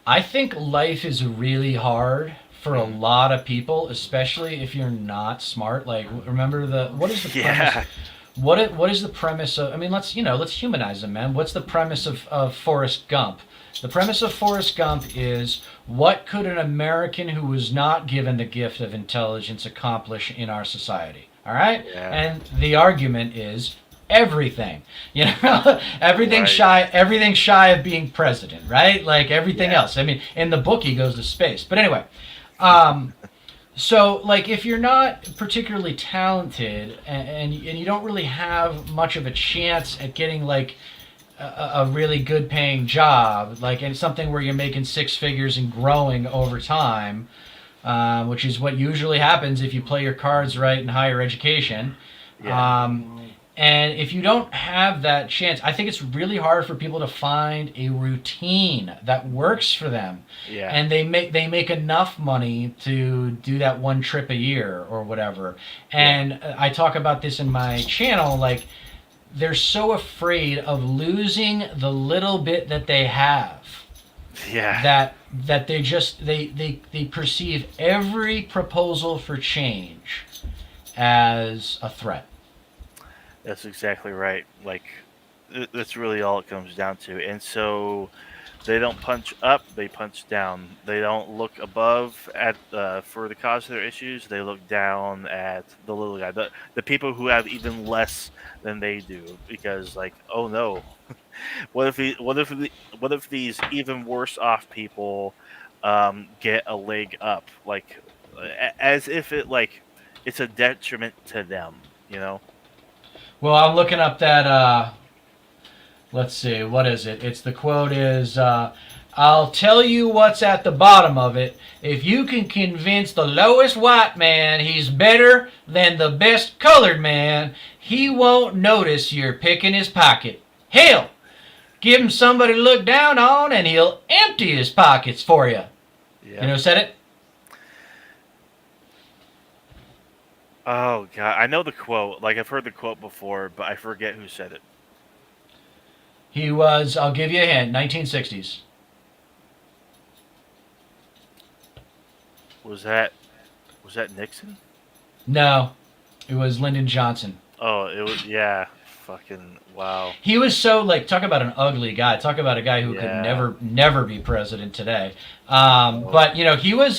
I think life is really hard for a Mm. lot of people, especially if you're not smart. Like, remember the what is the premise? Yeah, What is the premise of? I mean, let's humanize them, man. What's the premise of Forrest Gump? The premise of Forrest Gump is what could an American who was not given the gift of intelligence accomplish in our society? All right, yeah, and the argument is everything. You know, right, everything shy of being president, right? Like everything yeah, else. I mean, in the book he goes to space, but anyway. Um, so, like, if you're not particularly talented and you don't really have much of a chance at getting like a really good paying job, like in something where you're making six figures and growing over time, which is what usually happens if you play your cards right in higher education. yeah, Um, and if you don't have that chance, I think it's really hard for people to find a routine that works for them. yeah, And they make enough money to do that one trip a year or whatever. yeah, And I talk about this in my channel, like they're so afraid of losing the little bit that they have yeah. that they perceive every proposal for change as a threat. That's exactly right. Like that's really all it comes down to. And so they don't punch up; they punch down. They don't look above at for the cause of their issues. They look down at the little guy, the people who have even less than they do. Because like, oh no, what if these even worse off people get a leg up? Like as if it's a detriment to them. You know? Well, I'm looking up that. Let's see, what is it? It's the quote is, "I'll tell you what's at the bottom of it. If you can convince the lowest white man he's better than the best colored man, he won't notice you're picking his pocket. Hell, give him somebody to look down on, and he'll empty his pockets for you." You Yeah. know who said it? Oh god, I know the quote. Like I've heard the quote before, but I forget who said it. He was. I'll give you a hint. 1960s. Was that was that Nixon? No, it was Lyndon Johnson. Oh, it was yeah. Fucking wow. He was so like talk about an ugly guy. Talk about a guy who could Yeah. never be president today. Oh, But you know he was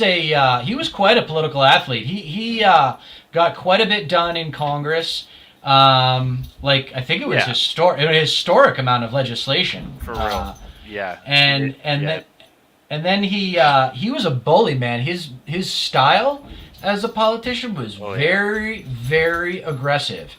quite a political athlete. He got quite a bit done in Congress. Like I think it was yeah. an historic amount of legislation. For real. Yeah. He And did. Yeah. then he was a bully, man. His style as a politician was Oh yeah. very aggressive.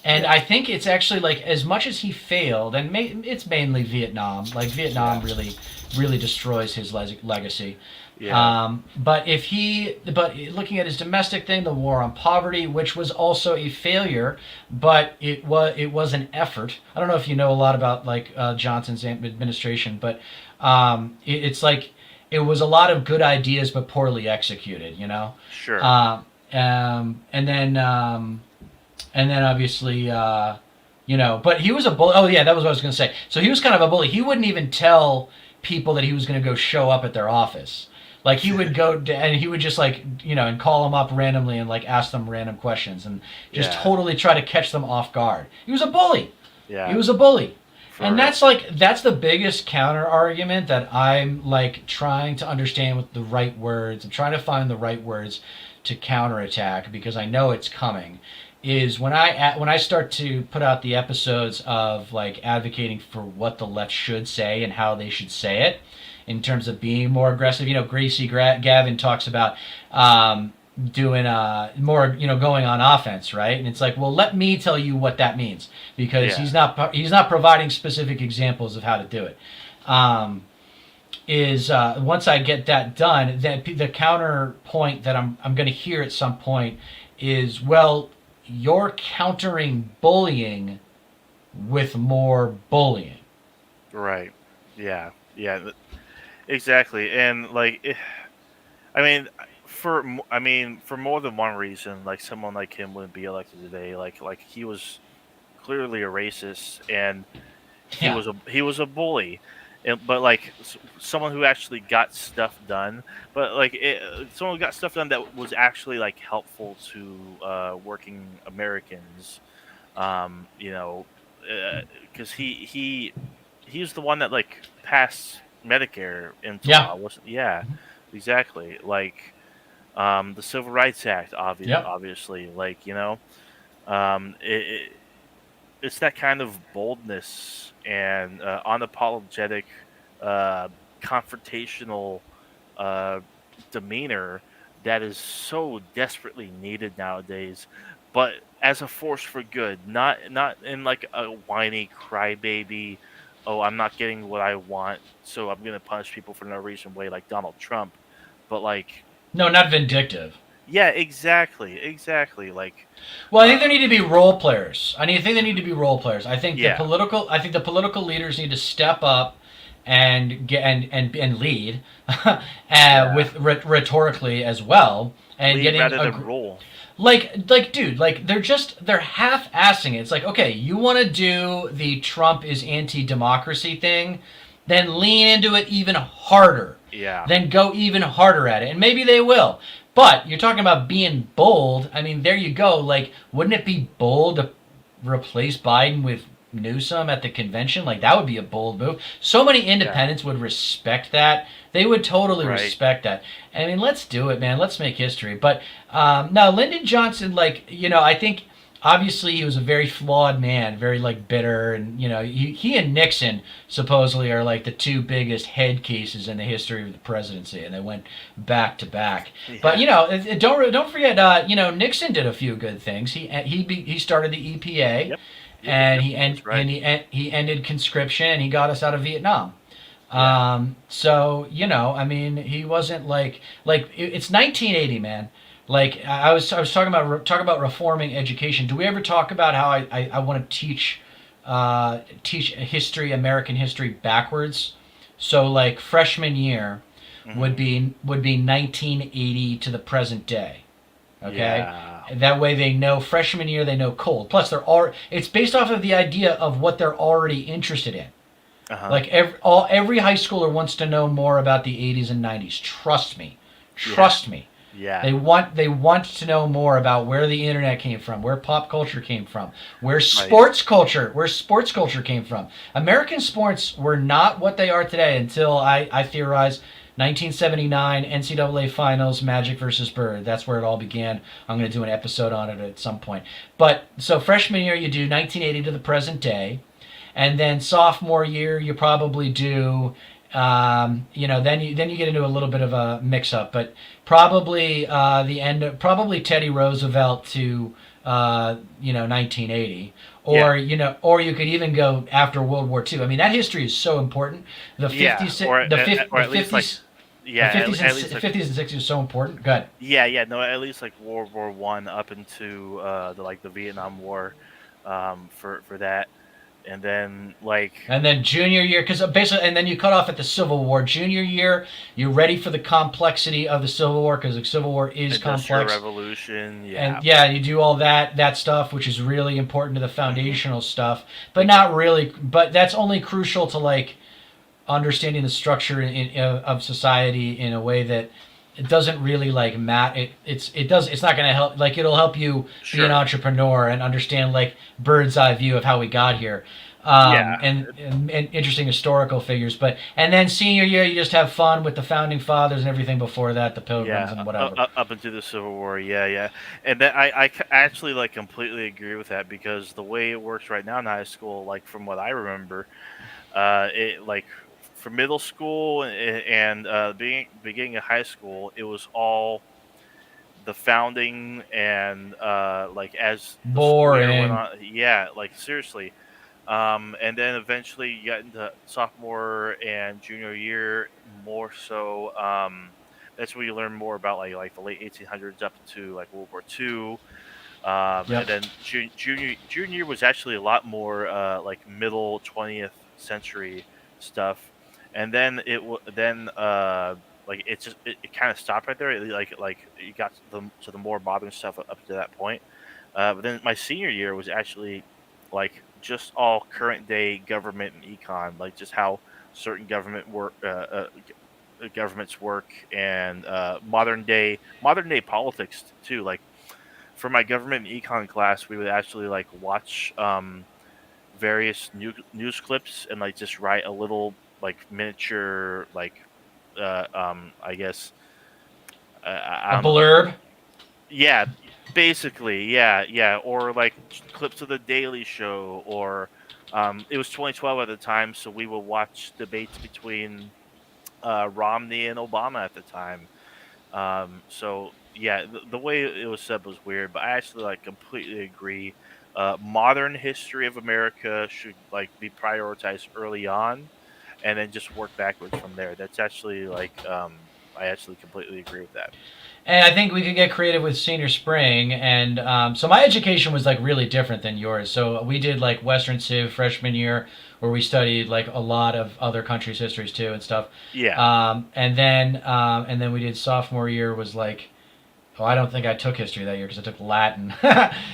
And Yeah. I think it's actually like as much as he failed, and it's mainly Vietnam. Like Vietnam Yeah. really destroys his legacy. Yeah. But looking at his domestic thing, the war on poverty, which was also a failure, but it was an effort. I don't know if you know a lot about like Johnson's administration, but it's like it was a lot of good ideas but poorly executed. You know, Sure. uh, and then obviously. But he was a bully. Oh yeah, that was what I was going to say. So he was kind of a bully. He wouldn't even tell people that he was going to go show up at their office. Like he would and he would just like and call them up randomly and like ask them random questions and just Yeah. totally try to catch them off guard. He was a bully. He Yeah. was a bully. For And real. that's the biggest counter argument that I'm like trying to understand with the right words. I'm trying to find the right words to counterattack because I know it's coming. Is when I start to put out the episodes of like advocating for what the left should say and how they should say it in terms of being more aggressive. Gracie Gavin talks about doing more, going on offense, right? And it's like, well, let me tell you what that means, because Yeah. he's not providing specific examples of how to do it. Um, is Once I get that done, then the counterpoint that I'm going to hear at some point is, well, you're countering bullying with more bullying. Right. Yeah. Yeah. Exactly. And like, for more than one reason, like someone like him wouldn't be elected today. Like he was clearly a racist, and Yeah. he was a bully. But like someone who actually got stuff done, but like someone who got stuff done that was actually like helpful to working Americans. You know, because he's the one that like passed Medicare into Yeah. law, wasn't? Yeah, exactly. Like the Civil Rights Act, Yep. obviously, like um, it, it, it's that kind of boldness and unapologetic, uh, confrontational uh, demeanor that is so desperately needed nowadays, but as a force for good, not in like a whiny crybaby. Oh, I'm not getting what I want, so I'm gonna punish people for no reason way like Donald Trump, but like, No, not vindictive. yeah, exactly, like, Well, I think uh, there need to be role players. I think there need to be role players. yeah, I think the political leaders need to step up and get and lead yeah, with rhetorically as well, and lead getting rather a than rule. dude, like they're half-assing it. It's like, okay, you want to do the Trump is anti-democracy thing, then lean into it even harder. Yeah, Then go even harder at it, and maybe they will. But you're talking about being bold. I mean, there you go. Like, wouldn't it be bold to replace Biden with Newsom at the convention? Like, that would be a bold move. So many yeah, independents would respect that. They would totally right. respect that. I mean, let's do it, man. Let's make history. But no, Lyndon Johnson, like, I think obviously he was a very flawed man, very like bitter, and he and Nixon supposedly are like the two biggest head cases in the history of the presidency, and they went back to back. But Yeah, don't forget, Nixon did a few good things. He started the EPA, yep, and yep. That's right. he ended conscription, and he got us out of Vietnam. Yeah. So I mean, he wasn't it's 1980, man. Like I was talking about reforming education. Do we ever talk about how I want to teach history, American history backwards? So like freshman year Hmm. would be 1980 to the present day. Okay, Yeah. that way they know freshman year they know cold. Plus it's based off of the idea of what they're already interested in. Uh huh. Like every high schooler wants to know more about the 80s and 90s. Trust me. Yeah. Trust me. Yeah. They want to know more about where the internet came from, where pop culture came from, Right. where sports culture came from. American sports were not what they are today until I theorize 1979 NCAA Finals, Magic versus Bird. That's where it all began. I'm going to do an episode on it at some point. But so freshman year you do 1980 to the present day, and then sophomore year you probably do then you get into a little bit of a mix up, but probably probably Teddy Roosevelt to 1980, Yeah. or you could even go after World War II. I mean, that history is so important. The Yeah. 50s, the Or the at least like, 50s, the yeah. 50s and At least like, 50s and 60s is so important. Good. yeah. No, at least like World War I up into the Vietnam War, for that, and then like, And then junior year, because basically, and then you cut off at the Civil War. Junior year, you're ready for the complexity of the Civil War, because the Civil War is Industrial complex. Revolution. Yeah. And yeah, you do all that stuff, which is really important to the Hmm. foundational stuff, but not Exactly. really. But that's only crucial to like understanding the structure of society in a way that it doesn't really like it's not going to help. Like, it'll help you be an Sure. entrepreneur and understand like bird's eye view of how we got here. Yeah. And interesting historical figures, but and then senior year you just have fun with the founding fathers and everything before that, the pilgrims Yeah, and whatever. up into the Civil War, yeah, yeah, and that actually like completely agree with that, because the way it works right now in high school, like from what I remember, it like for middle school and beginning of high school, it was all the founding and like as the school year went Boring. on. Yeah, like seriously. And then eventually you got into sophomore and junior year more so. That's where you learn more about like the late 1800s up into like World War II. Yep. And then junior year was actually a lot more like middle 20th century stuff. And then then like it kind of stopped right there. Like you got to the more modern stuff up to that point. But then my senior year was actually like just all current day government and econ, like just how certain governments work, and modern day politics too. Like for my government and econ class, we would actually like watch various news clips and like just write a little like miniature like I guess I A don't know like blurb. yeah, basically, yeah, or like clips of the Daily Show, or it was 2012 at the time, so we would watch debates between Romney and Obama at the time. So yeah, the way it was said was weird, but I actually like completely agree. Modern history of America should like be prioritized early on, and then just work backwards from there. That's actually like I actually completely agree with that. And I think we could get creative with senior spring. And so my education was like really different than yours. So we did like Western Civ freshman year, where we studied like a lot of other countries' histories too and stuff. Yeah, And then we did sophomore year was like, oh, I don't think I took history that year because I took Latin.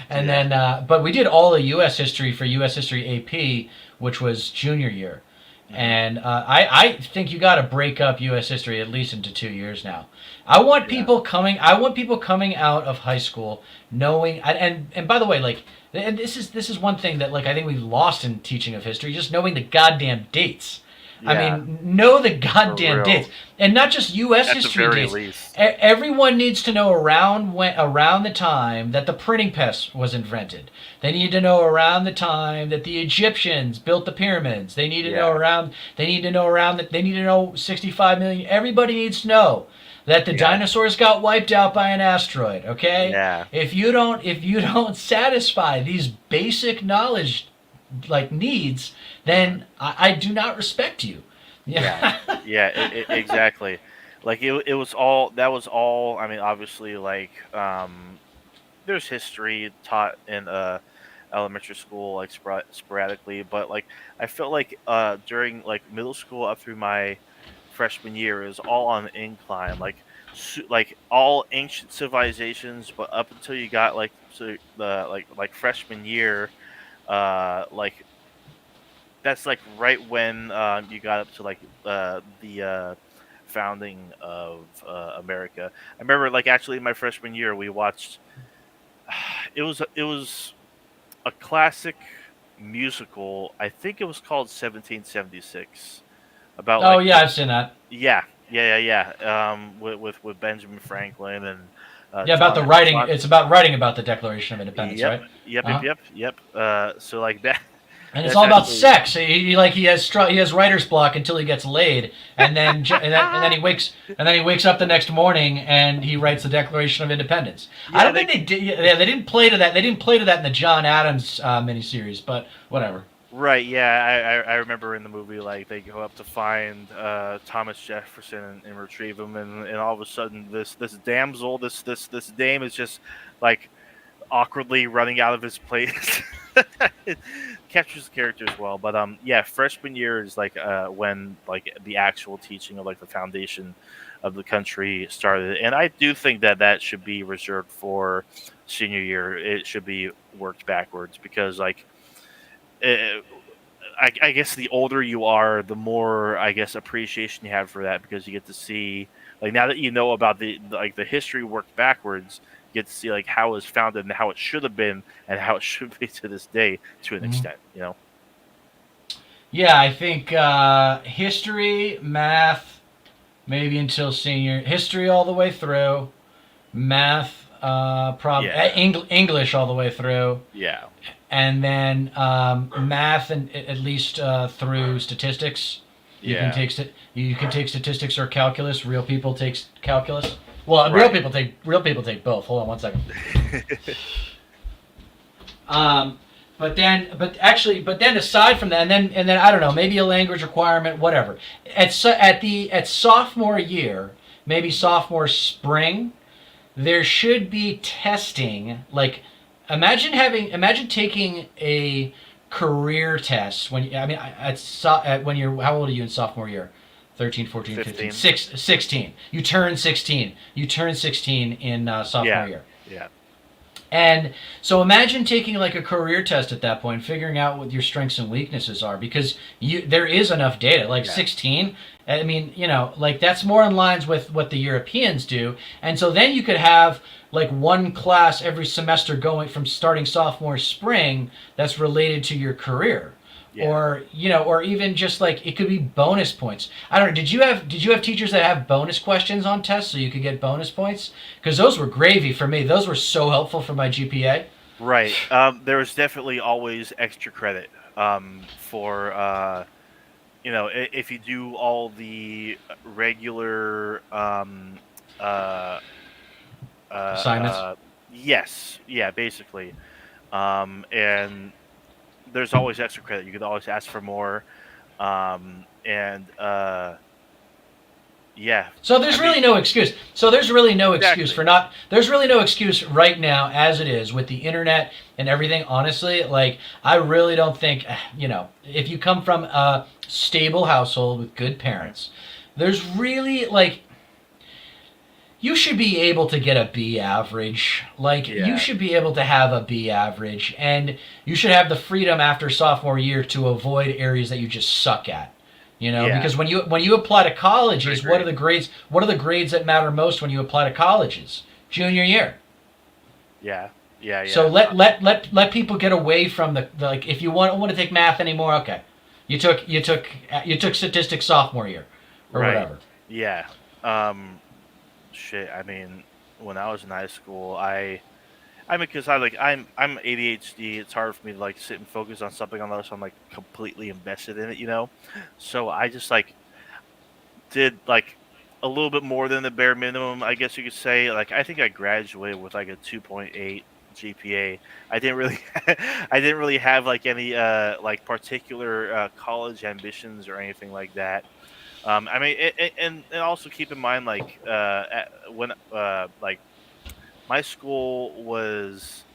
And yeah, then, but we did all the U.S. history for U.S. history AP, which was junior year. hmm And I think you got to break up U.S. history at least into 2 years now. I want yeah, people coming. I want people coming out of high school knowing. And by the way, like, and this is one thing that like I think we've lost in teaching of history, just knowing the goddamn dates. I yeah. mean, know the For goddamn dates, real, and not just U.S. at the history very dates. least. Everyone needs to know around the time that the printing press was invented. They need to know around the time that the Egyptians built the pyramids. They need to know Yeah, around. They need to know around that. They need to know 65 million. Everybody needs to know that the yeah, dinosaurs got wiped out by an asteroid. Okay, yeah, if you don't satisfy these basic knowledge like needs, hmm then I do not respect you. yeah, Yeah. yeah. Exactly. Like it was all that was all. I mean, obviously, like there's history taught in elementary school like sporadically, but like I felt like during like middle school up through my freshman year is all on the incline, like like all ancient civilizations, but up until you got like to the like freshman year, like that's like right when you got up to like the founding of America. I remember like actually in my freshman year we watched it was a classic musical. I think it was called 1776 about Oh like yeah, I've seen that. with Benjamin Franklin and Yeah, about John the writing. John. It's about writing about the Declaration of Independence, Yep, right? yep, Uh yep, huh. yep, yep. So like that, And it's that's all about actually sex. He has writer's block until he gets laid, and then he wakes up the next morning and he writes the Declaration of Independence. I yeah. don't think they did. Yeah, they didn't play to that. They didn't play to that in the John Adams miniseries, but whatever. Right, yeah, I remember in the movie like they go up to find Thomas Jefferson and retrieve him, and all of a sudden this damsel, this dame is just like awkwardly running out of his place. It captures the character as well, but yeah, freshman year is like when like the actual teaching of like the foundation of the country started, and I do think that that should be reserved for senior year. It should be worked backwards because like. Uh, I guess the older you are, the more I guess appreciation you have for that because you get to see like now that you know about like the history worked backwards, you get to see like how it was founded and how it should have been and how it should be to this day to an Mhm. extent. You know. Yeah, I think history, math, maybe until senior history all the way through, math, Yeah. English all the way through, Yeah. and then math and at least through statistics. You can Yeah. take statistics or calculus. Real people take calculus. Well, Right. real people take both. Hold on one second. Um, but then aside from that, and then I don't know, maybe a language requirement, whatever. At sophomore year, maybe sophomore spring, there should be testing. Like, imagine taking a career test when I mean when you're how old are you in sophomore year? 13, 14, 15, 15. 16. You turn 16. You turn 16 in sophomore Yeah. year. Yeah. And so imagine taking like a career test at that point, figuring out what your strengths and weaknesses are, because there is enough data. Like Yeah. 16, I mean, like that's more in lines with what the Europeans do. And so then you could have like one class every semester going from starting sophomore spring that's related to your career. Yeah. Or even just like it could be bonus points. I don't know. Did you have teachers that have bonus questions on tests so you could get bonus points? Because those were gravy for me. Those were so helpful for my GPA. Right. There was definitely always extra credit for if you do all the regular uh, uh, Assignments. yes, yeah, basically. And there's always extra credit. You could always ask for more. And yeah, So I there's mean, really no excuse. So there's really no excuse exactly. for not. There's really no excuse right now as it is with the internet and everything. Honestly, like I really don't think if you come from a stable household with good parents, there's really like you should be able to get a B average. Like you Yeah, should be able to have a B average, and you should have the freedom after sophomore year to avoid areas that you just suck at. yeah, Because when you apply to I colleges, what are agree. the grades? What are the grades that matter most when you apply to colleges? Junior year. Yeah, yeah, So yeah, let people get away from the like. If you want to take math anymore, okay. You took statistics sophomore year, or right. whatever. Yeah. Shit. I mean, when I was in high school, I mean, because I'm ADHD. It's hard for me to like sit and focus on something unless I'm like completely invested in it. So I just like did like a little bit more than the bare minimum, I guess you could say. Like I think I graduated with like a 2.8 GPA. I didn't really I didn't really have like any like particular college ambitions or anything like that. I mean, and also keep in mind like when like my school was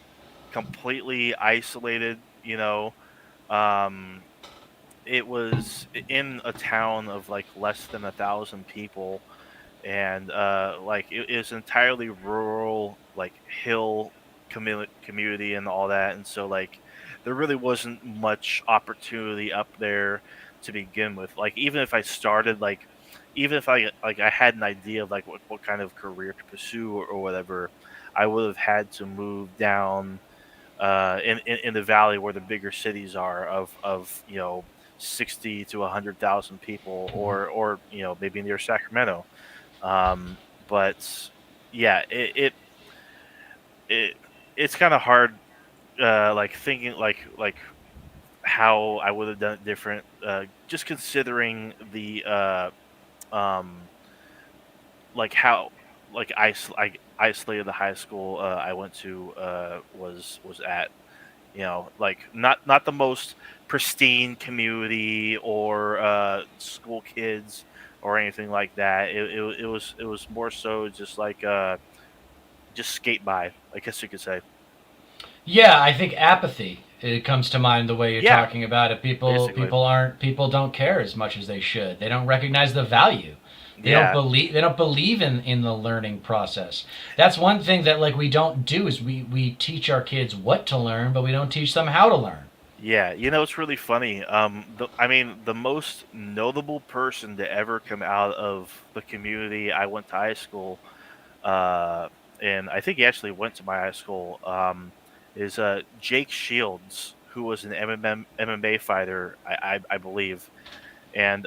completely isolated. Um, it was in a town of like less than 1,000 people, and like it was entirely rural, like hill community and all that, and so like there really wasn't much opportunity up there to begin with. Like even if I started like even if I had an idea of like what kind of career to pursue or whatever, I would have had to move down in the valley where the bigger cities are of 60 to 100,000 people, or maybe near Sacramento. But yeah, it it's kind of hard, like thinking like how I would have done it different. Just considering the um like how like isolated the high school I went to was at. Like not the most pristine community or school kids or anything like that. It was more so just like just skate by, I guess you could say. Yeah, I think apathy it comes to mind the way you're Yeah, talking about it. People basically. people aren't people don't care as much as they should. They don't recognize the value. Yeah, They don't believe in the learning process. That's one thing that like we don't do is we teach our kids what to learn, but we don't teach them how to learn. yeah. It's really funny. I mean, the most notable person to ever come out of the community I went to high school, uh, and I think he actually went to my high school, is Jake Shields, who was an MMA fighter, I believe, and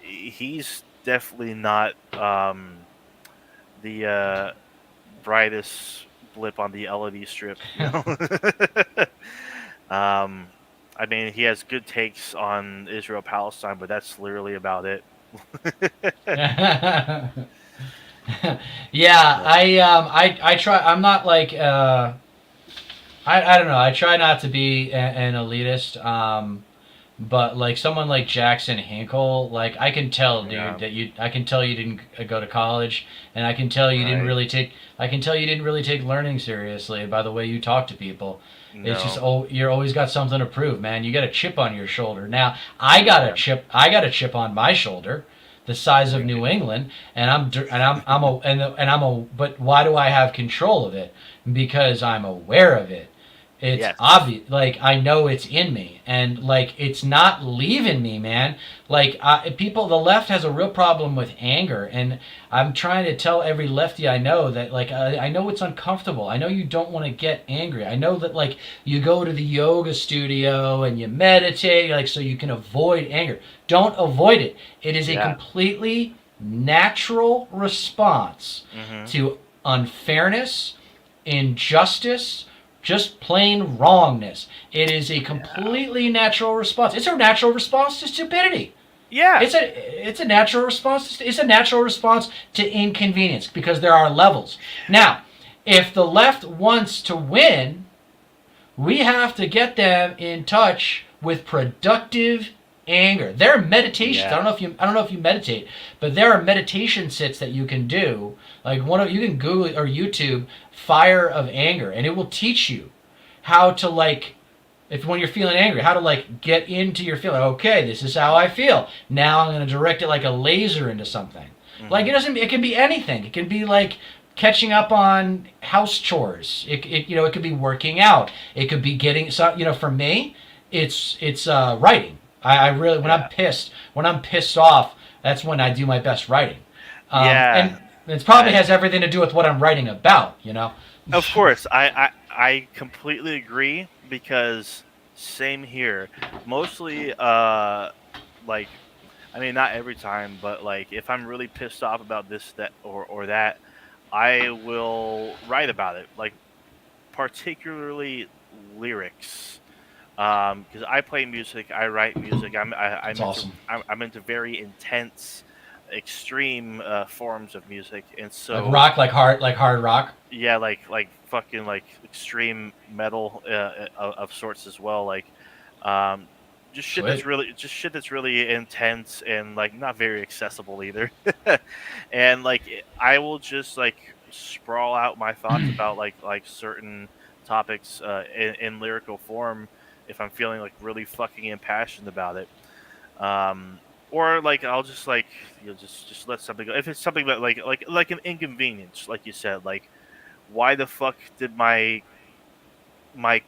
he's definitely not the brightest blip on the LED strip. um, I mean, he has good takes on Israel Palestine, but that's literally about it. Yeah, But I try. I'm not like I don't know. I try not to be an elitist. But like someone like Jackson Hinkle, like I can tell, dude, yeah, that I can tell you didn't go to college, and I can tell you didn't right. really take, I can tell you didn't really take learning seriously by the way you talk to people. It's just, No. oh, you're always got something to prove, man. You got a chip on your shoulder. Now, Yeah. I got a chip on my shoulder, the size of Right. New England, and but why do I have control of it? Because I'm aware of it. It's Yes. obvious. Like I know it's in me, and like it's not leaving me, man. Like people, the left has a real problem with anger, and I'm trying to tell every lefty I know that like I know it's uncomfortable. I know you don't want to get angry. I know that like you go to the yoga studio and you meditate, like so you can avoid anger. Don't avoid it. It is a Yeah. completely natural response Hmm. to unfairness, injustice, just plain wrongness. It is a Yeah. completely natural response. It's a natural response to stupidity. Yeah. It's a natural response. It's a natural response to inconvenience because there are levels. Now, if the left wants to win, we have to get them in touch with productive anger. There are meditations. Yeah. I don't know if you meditate, but there are meditation sits that you can do. Like one of you can Google or YouTube fire of anger, and it will teach you how to like if when you're feeling angry, how to like get into your feeling. Okay, this is how I feel. Now I'm going to direct it like a laser into something. Like Hmm. it can be anything. It can be like catching up on house chores. It could be working out. It could be getting so for me, it's writing. I really Yeah. when I'm pissed off, that's when I do my best writing. And Yeah. it probably I has everything to do with what I'm writing about. You know. Of course, I completely agree because same here. Mostly, like, I mean, not every time, but like, if I'm really pissed off about this, that, or that, I will write about it. Like, particularly lyrics. Because I play music, I write music. It's awesome. I'm into very intense, extreme forms of music, and Like so rock, like hard rock. yeah, like fucking like extreme metal of sorts as well. Like, um, Sweet. just shit that's really intense and like not very accessible either. And like I will just like sprawl out my thoughts about like certain topics in lyrical form if I'm feeling like really fucking impassioned about it. Or like I'll just like just let something go if it's something that like an inconvenience, like you said, like why the fuck did my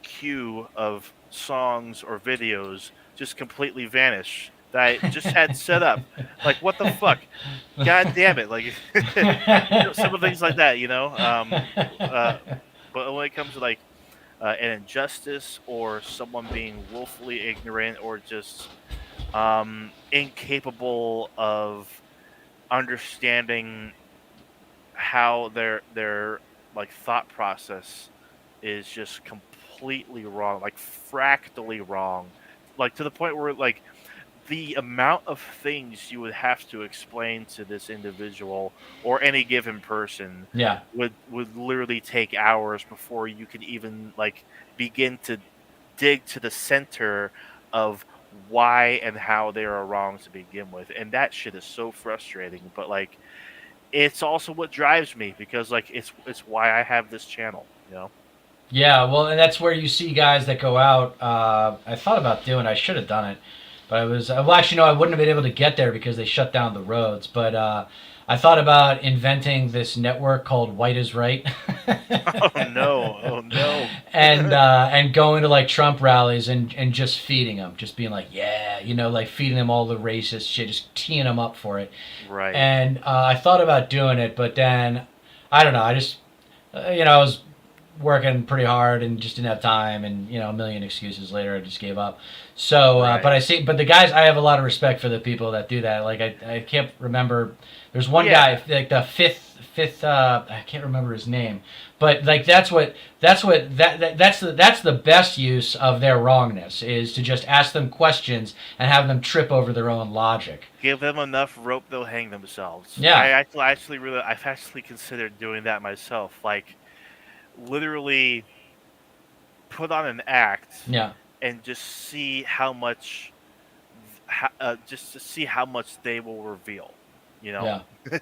queue of songs or videos just completely vanish that I just had set up? Like what the fuck? God damn it! Like some of things like that, you know. But when it comes to like an injustice or someone being willfully ignorant or just incapable of understanding how their like thought process is just completely wrong, like fractally wrong, like to the point where like the amount of things you would have to explain to this individual or any given person Yeah. would literally take hours before you could even like begin to dig to the center of why and how they are wrong to begin with. And that shit is so frustrating, but like it's also what drives me because like it's why I have this channel, you know. Yeah, well, and that's where you see guys that go out. I thought about doing. I should have done it, but I was well. Actually, no, I wouldn't have been able to get there because they shut down the roads. But I thought about inventing this network called White is Right, Oh no, oh no. and going to like Trump rallies and just feeding them, just being like, yeah, like feeding them all the racist shit, just teeing them up for it. Right. And I thought about doing it, but then I don't know. I just I was working pretty hard and just didn't have time, and a million excuses later, I just gave up. So, Right. but the guys, I have a lot of respect for the people that do that. Like I can't remember. There's one Yeah. guy, like the fifth. I can't remember his name, but like that's the best use of their wrongness is to just ask them questions and have them trip over their own logic. Give them enough rope, they'll hang themselves. Yeah, I've actually considered doing that myself. Like, literally put on an act yeah, and just see how much, just to see how much they will reveal. You know, yeah.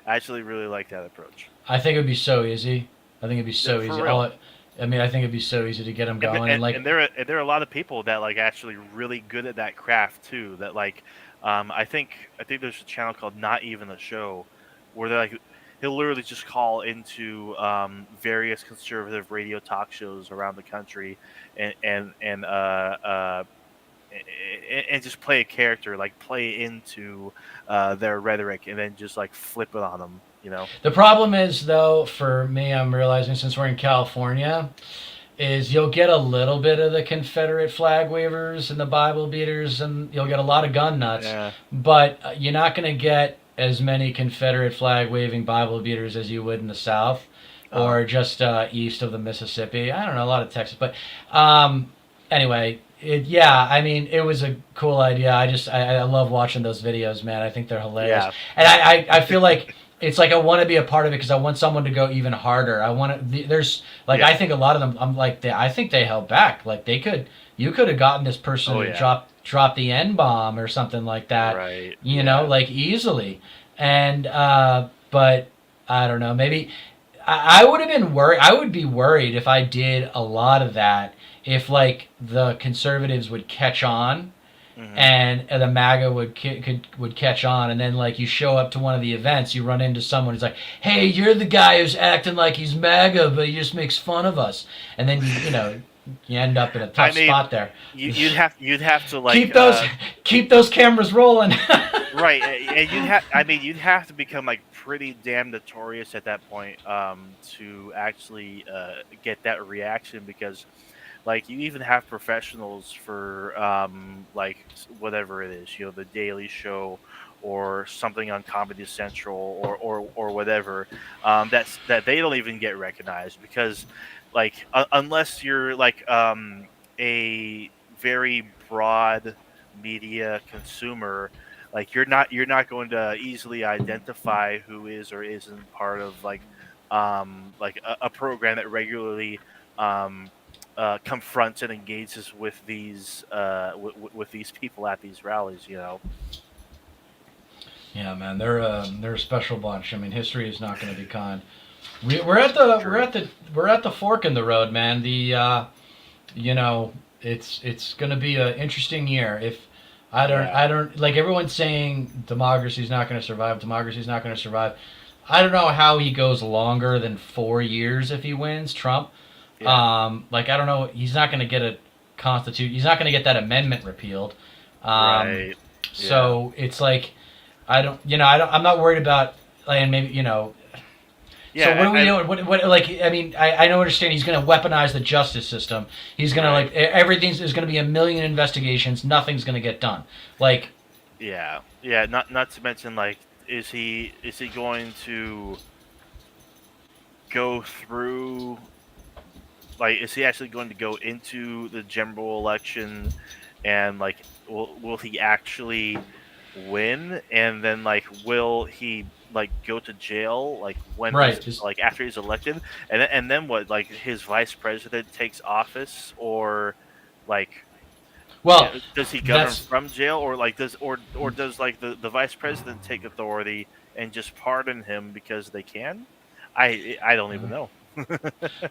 I actually really like that approach. I think it'd be so easy. I think it'd be Yeah, so for easy. real. I mean, I think it'd be so easy to get them And, going. And like, and there are a lot of people that like actually really good at that craft too. That like, I think there's a channel called Not Even a Show, where they're like, he'll literally just call into various conservative radio talk shows around the country, and and just play a character, like play into their rhetoric, and then just like flip it on them. You know? the problem is though, for me, I'm realizing since we're in California, is you'll get a little bit of the Confederate flag wavers and the Bible beaters, and you'll get a lot of gun nuts, Yeah. but you're not going to get as many Confederate flag waving Bible beaters as you would in the South Uh, or just east of the Mississippi. I don't know, a lot of Texas, but um, anyway. Yeah, I mean, it was a cool idea. I love watching those videos, man. I think they're hilarious, yeah. and I feel like it's like I want to be a part of it because I want someone to go even harder. I want to. There's like Yeah. I think a lot of them. I'm like I think they held back. Like you could have gotten this person Oh to yeah. drop the N bomb or something like that. Right. You know, Yeah. like easily. And but I don't know. Maybe I would have been worried. I would be worried if I did a lot of that. If like the conservatives would catch on Hmm. and the MAGA would catch on, and then like you show up to one of the events, you run into someone who's like, "Hey, you're the guy who's acting like he's MAGA, but he just makes fun of us," and then you end up in a I tough mean, spot there. you'd have to like keep those keep those cameras rolling. right, and you'd have to become like pretty damn notorious at that point to actually get that reaction, because like you even have professionals for like whatever it is, the Daily Show or something on Comedy Central or whatever, that they don't even get recognized because like unless you're like a very broad media consumer, like you're not going to easily identify who is or isn't part of like a program that regularly um confronts and engages with these with these people at these rallies. Yeah, man, they're a special bunch. I mean, history is not going to be kind. We're at the True. we're at the fork in the road, man. You know, it's going to be an interesting year. If Yeah. I don't like everyone's saying democracy's not going to survive. Democracy's not going to survive. I don't know how he goes longer than 4 years if he wins Trump. Yeah. Like I don't know. He's not going to get a constitute. He's not going to get that amendment repealed. Um, Right. Yeah. so it's like I don't. I'm not worried about. And maybe so what Yeah. are we doing? What like? I mean, I don't understand. He's going to weaponize the justice system. He's going to Right. like everything is going to be a million investigations. Nothing's going to get done. Like, Yeah. Yeah. Not to mention, like, is he going to go through? Like, is he actually going to go into the general election, and like, will he actually win? And then like, will he like go to jail like when right? he's Just like after he's elected? And then what? Like, his vice president takes office, or like, well, does he govern that's from jail, or like does like the vice president take authority and just pardon him because they can? I don't even know.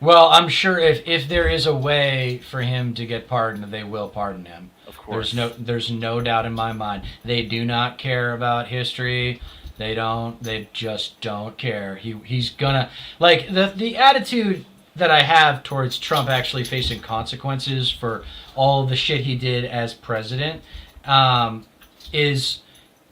well. I'm sure if there is a way for him to get pardoned, they will pardon him. Of course. There's no doubt in my mind. They do not care about history. They don't. They just don't care. He's gonna like the attitude that I have towards Trump actually facing consequences for all the shit he did as president um, is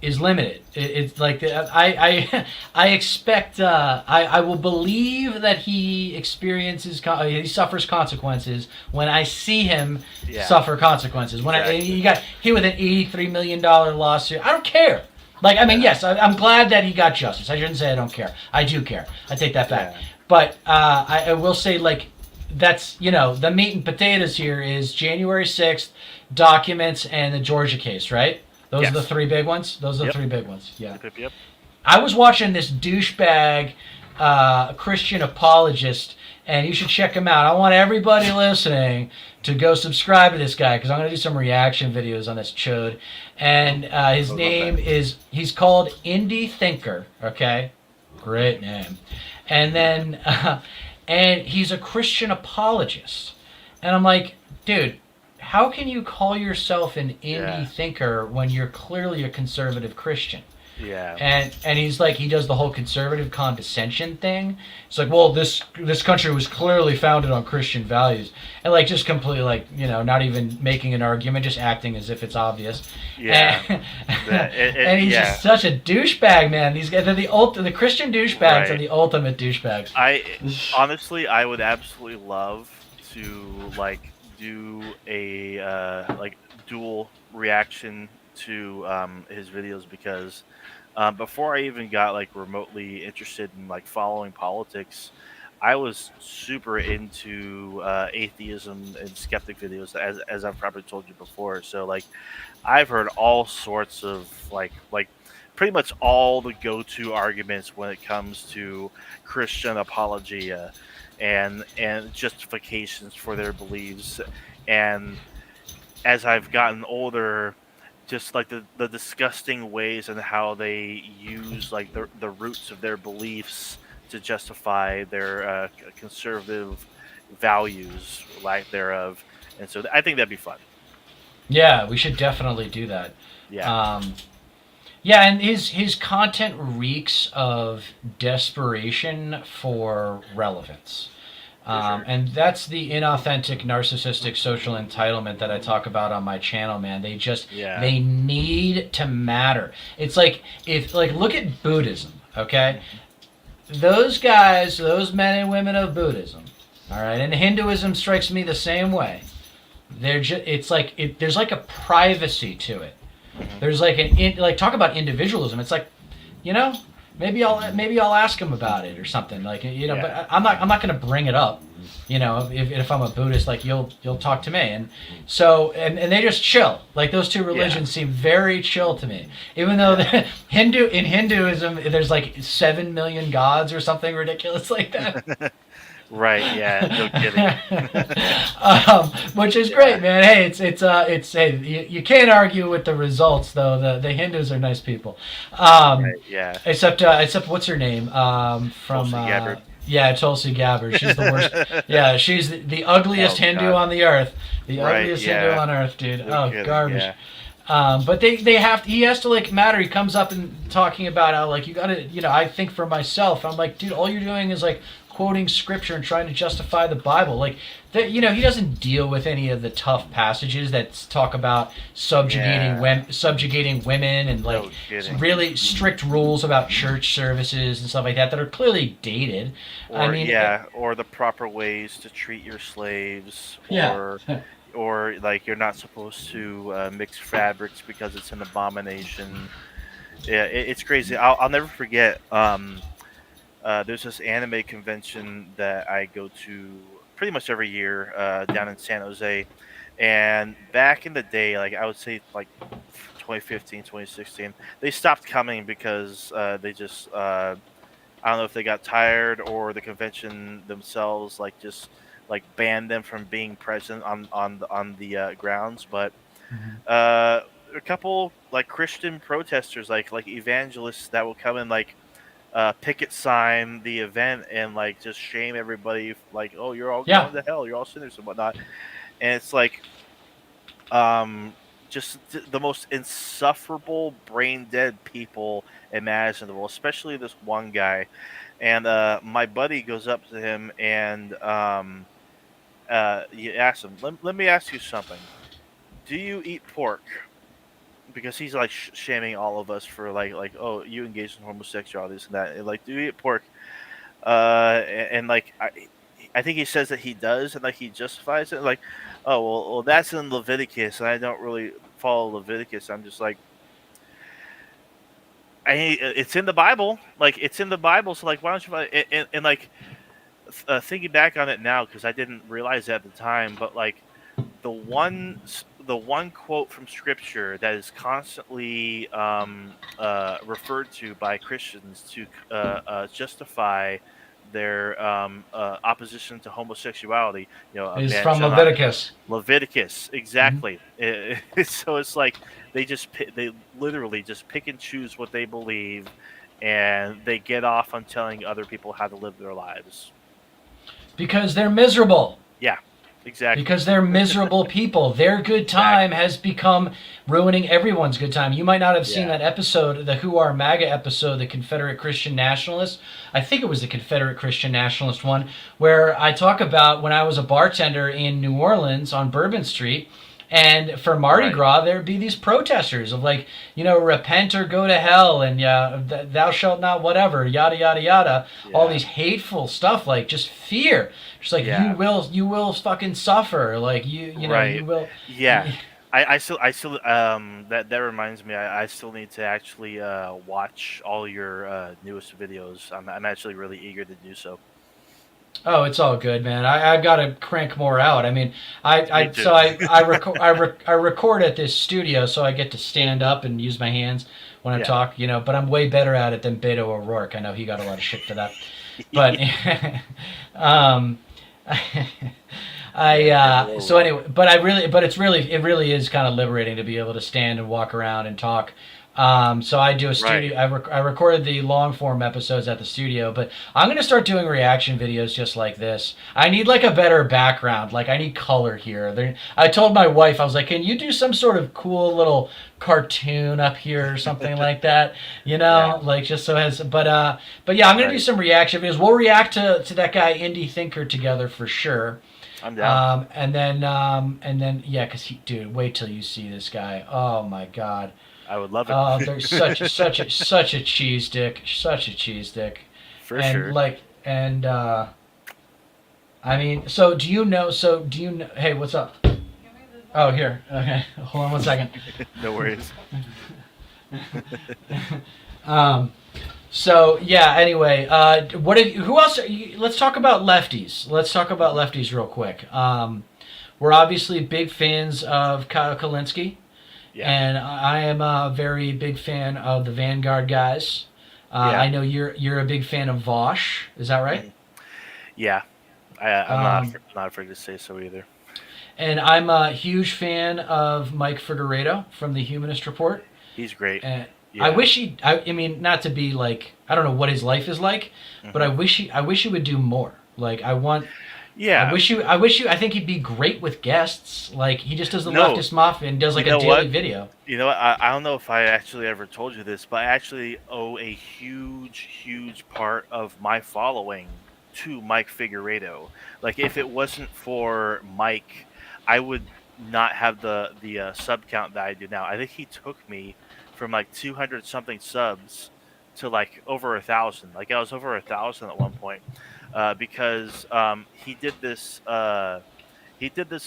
is limited. It's like I expect I will believe that he experiences he suffers consequences when I see him Yeah, suffer consequences. When exactly. he got hit with an $83 million lawsuit, I don't care. Like I mean, Yeah, yes, I'm glad that he got justice. I shouldn't say I don't care. I do care. I take that back. yeah, But I will say like that's the meat and potatoes here is January 6th documents and the Georgia case, right? Those are the yes, three big ones. Those are the yep, three big ones. Yeah. yep, yep, yep. I was watching this douchebag Christian apologist, and you should check him out. I want everybody listening to go subscribe to this guy because I'm going to do some reaction videos on this chode. And his I would love name that. is, he's called Indie Thinker, okay? Great name. And then, and he's a Christian apologist. And I'm like, dude, how can you call yourself an indie Yeah, thinker when you're clearly a conservative Christian? yeah, And he's like he does the whole conservative condescension thing. It's like, well, this country was clearly founded on Christian values, and like just completely like not even making an argument, just acting as if it's obvious. yeah. And, It, and he's yeah, just such a douchebag, man. These guys, the Christian douchebags are right. the ultimate douchebags. I honestly, I would absolutely love to like do a like dual reaction to his videos because before I even got like remotely interested in like following politics, I was super into atheism and skeptic videos, as I've probably told you before. So like I've heard all sorts of like pretty much all the go-to arguments when it comes to Christian apologia and justifications for their beliefs. And as I've gotten older, just like the disgusting ways and how they use like the roots of their beliefs to justify their conservative values, lack thereof. And so I think that'd be fun. Yeah, we should definitely do that. Yeah, Um, Yeah, and his content reeks of desperation for relevance. for sure. And that's the inauthentic, narcissistic social entitlement that I talk about on my channel, man. Yeah. They need to matter. It's like if like look at Buddhism, okay? Those guys, those men and women of Buddhism, all right, and Hinduism strikes me the same way. It's like there's like a privacy to it. Hmm. There's like like talk about individualism. It's like, you know, maybe I'll ask him about it or something like but Yeah. I'm not going to bring it up. If I'm a Buddhist, like you'll talk to me, and so and they just chill. Like those two Yeah. religions seem very chill to me. Even though Yeah. the Hinduism there's like 7 million gods or something ridiculous like that. Right. Yeah. No kidding. Which is Yeah. great, man. Hey, it's hey, you can't argue with the results though. The Hindus are nice people, Right. Yeah. except what's her name from Tulsi Gabbard. yeah, Tulsi Gabbard. She's the worst. Yeah, she's the ugliest Oh Hindu God. on the earth. The Right. ugliest Hindu Yeah. on earth, dude. No Oh, kidding. garbage. Yeah. But they have he has to like matter. He comes up and talking about how like you gotta I think for myself. I'm like, dude, all you're doing is like quoting scripture and trying to justify the Bible. Like that, he doesn't deal with any of the tough passages that talk about Yeah. subjugating women and like No kidding. really strict rules about church services and stuff like that are clearly dated. I Or mean, yeah, or the proper ways to treat your slaves, yeah. or like you're not supposed to mix fabrics because it's an abomination. Yeah, it's crazy. I'll never forget. There's this anime convention that I go to pretty much every year down in San Jose. And back in the day, like I would say like 2015, 2016, they stopped coming because they just, I don't know if they got tired or the convention themselves like just like banned them from being present on the grounds. But uh, a couple like Christian protesters, like evangelists that will come and like picket sign the event and like just shame everybody like, oh, you're all Yeah. going to hell, you're all sinners and whatnot. And it's like um just the most insufferable brain dead people imaginable, especially this one guy. And my buddy goes up to him and he asks him, let me ask you something, do you eat pork? because he's like shaming all of us for like oh you engage in homosexuality this and that and, like do you eat pork and like I think he says that he does and like he justifies it like oh well that's in Leviticus and I don't really follow Leviticus. I'm just like it's in the Bible, like it's in the Bible, so like why don't you and like thinking back on it now because I didn't realize it at the time, but like the one quote from scripture that is constantly referred to by Christians to justify their opposition to homosexuality. You know, a Is man from shall not. Leviticus. Leviticus, Mhm. exactly. So it's like they literally just pick and choose what they believe, and they get off on telling other people how to live their lives. Because they're miserable. Yeah, exactly, Because they're miserable people. Their good time exactly. has become ruining everyone's good time. You might not have seen Yeah, that episode, the Who Are MAGA episode, the Confederate Christian Nationalist. I think it was the Confederate Christian Nationalist one, where I talk about when I was a bartender in New Orleans on Bourbon Street. And for Mardi right. Gras, there'd be these protesters of like, repent or go to hell, and yeah, thou shalt not whatever, yada yada yada, all Yeah, these hateful stuff, like just fear, just like yeah, you will fucking suffer, like you right. will. Yeah, I still that reminds me. I still need to actually watch all your newest videos. I'm actually really eager to do so. Oh, it's all good, man. I've got to crank more out. I mean, Me I too. so I record at this studio, so I get to stand up and use my hands when I Yeah. talk, But I'm way better at it than Beto O'Rourke. I know he got a lot of shit for that, but um, Yeah, so Beto. anyway, but it really is kind of liberating to be able to stand and walk around and talk. So I do a Right. studio. I recorded the long form episodes at the studio, but I'm gonna start doing reaction videos just like this. I need like a better background. Like I need color here. I told my wife, I was like, "Can you do some sort of cool little cartoon up here or something like that?" Yeah. Like just so it has. But yeah, I'm gonna do Right. some reaction videos. We'll react to that guy Indie Thinker together for sure. I'm down. And then yeah, cause dude, wait till you see this guy. Oh my god. I would love it. Oh, there's such a cheese dick, such a cheese dick, For and sure. like and I mean, so do you know? So do you know? Hey, what's up? Oh, here. Okay, hold on one second. No worries. Um, so yeah. Anyway, what? Who else? Let's talk about lefties. Let's talk about lefties real quick. We're obviously big fans of Kyle Kalinske. Yeah. And I am a very big fan of the Vanguard guys. Yeah. I know you're a big fan of Vosh. Is that right? Mhm. Yeah. Um, I'm not afraid to say so either. and I'm a huge fan of Mike Figueredo from the Humanist Report. He's great. And I Yeah. wish he. I mean, not to be like I don't know what his life is like, but Hmm. I wish he would do more. Like I want. Yeah. I wish you. I think he'd be great with guests. Like he just does the No. leftist mafia and does You like a know daily what? video. You know what? I don't know if I actually ever told you this, but I actually owe a huge part of my following to Mike Figueredo. Like, if it wasn't for Mike, I would not have the sub count that I do now. I think he took me from like 200 something subs to like over 1,000. Like, I was over 1,000 at one point because he did this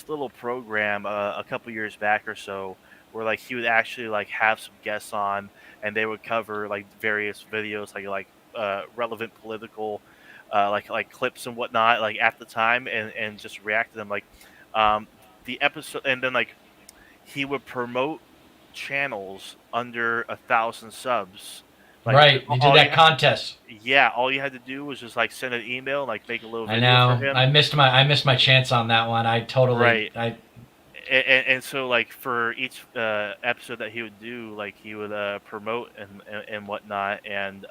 little program a couple years back or so where like he would actually like have some guests on and they would cover like various videos like relevant political like clips and whatnot like at the time and just react to them like um the episode and then like he would promote channels under 1,000 subs like Right. He did all that you contest. yeah all you had to do was just like send an email and like make a little I video for know. him. I missed my chance on that one. I totally Right. I And so like for each episode that he would do like he would promote and whatnot and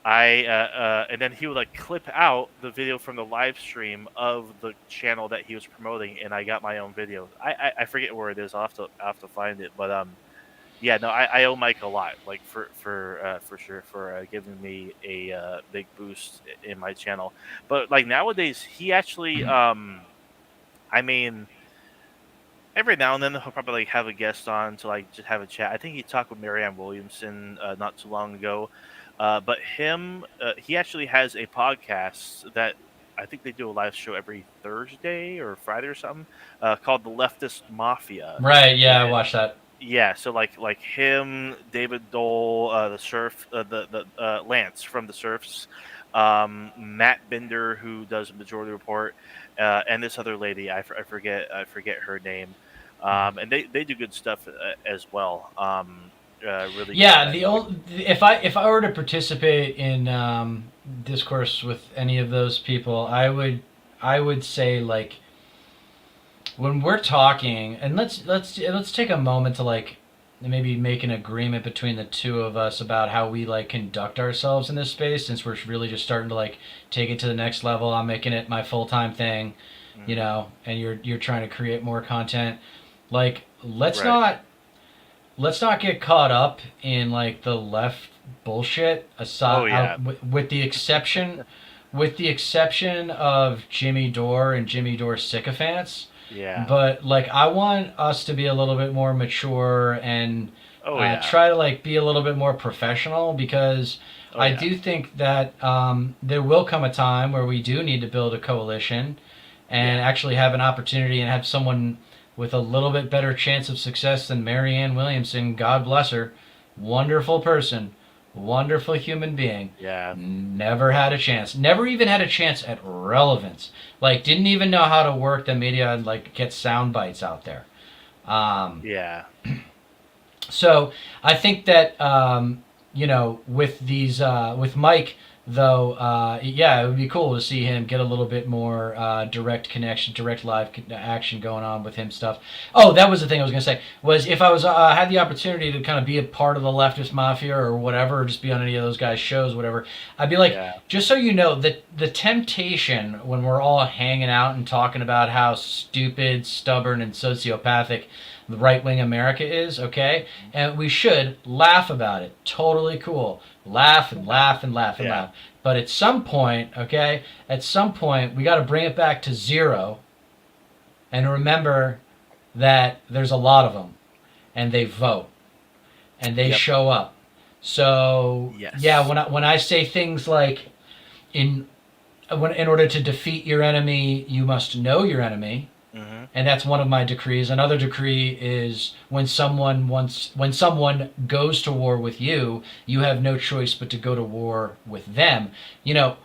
I and then he would like clip out the video from the live stream of the channel that he was promoting and I got my own video. I forget where it is. I'll have to find it but yeah no I owe Mike a lot like for sure for giving me a big boost in my channel but like nowadays he actually I mean every now and then he'll probably like, have a guest on to like just have a chat. I think he talked with Marianne Williamson not too long ago, but he actually has a podcast that I think they do a live show every Thursday or Friday or something called the Leftist Mafia. Right? Yeah, I watched that. Yeah, so like him, David Dole, the Surf, the Lance from the Surfs, Matt Binder who does Majority Report, and this other lady I forget her name, and they do good stuff as well. Really good. Yeah, the only if I were to participate in discourse with any of those people, I would say like when we're talking, and let's take a moment to like maybe make an agreement between the two of us about how we like conduct ourselves in this space, since we're really just starting to like take it to the next level. I'm making it my full-time thing, Hmm. and you're trying to create more content. Like Right. let's not get caught up in like the left bullshit Oh aside yeah. with the exception of Jimmy Dore and Jimmy Dore sycophants. Yeah. But like I want us to be a little bit more mature and Oh yeah. try to like be a little bit more professional, because Oh I yeah. do think that there will come a time where we do need to build a coalition and Yeah. actually have an opportunity and have someone with a little bit better chance of success than Marianne Williamson. God bless her. Wonderful person. Wonderful human being. Yeah. Never had a chance. Never even had a chance at relevance. Like, didn't even know how to work the media and, like, get sound bites out there. Um, Yeah. so I think that with Mike though, yeah, it would be cool to see him get a little bit more direct connection, direct live action going on with him stuff. Oh, that was the thing I was gonna say was if I was had the opportunity to kind of be a part of the leftist mafia or whatever, or just be on any of those guys' shows, whatever, I'd be like, Yeah. just so you know, that the temptation when we're all hanging out and talking about how stupid, stubborn, and sociopathic the right wing America is, okay? And we should laugh about it. Totally cool. Laugh and laugh and laugh and Yeah. laugh. But at some point, okay, at some point, we got to bring it back to zero and remember that there's a lot of them and they vote and they Yep. show up. So, yeah, Yes. when I say things like in in order to defeat your enemy, you must know your enemy, Hmm. and that's one of my decrees. Another decree is when someone goes to war with you, you have no choice but to go to war with them. You know,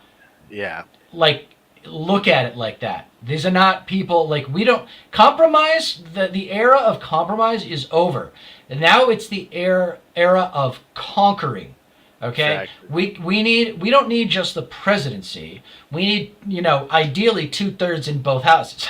Yeah. like look at it like that. These are not people like we don't compromise. The era of compromise is over. And now it's the era of conquering. Okay, Exactly. we don't need just the presidency. We need ideally 2/3 in both houses.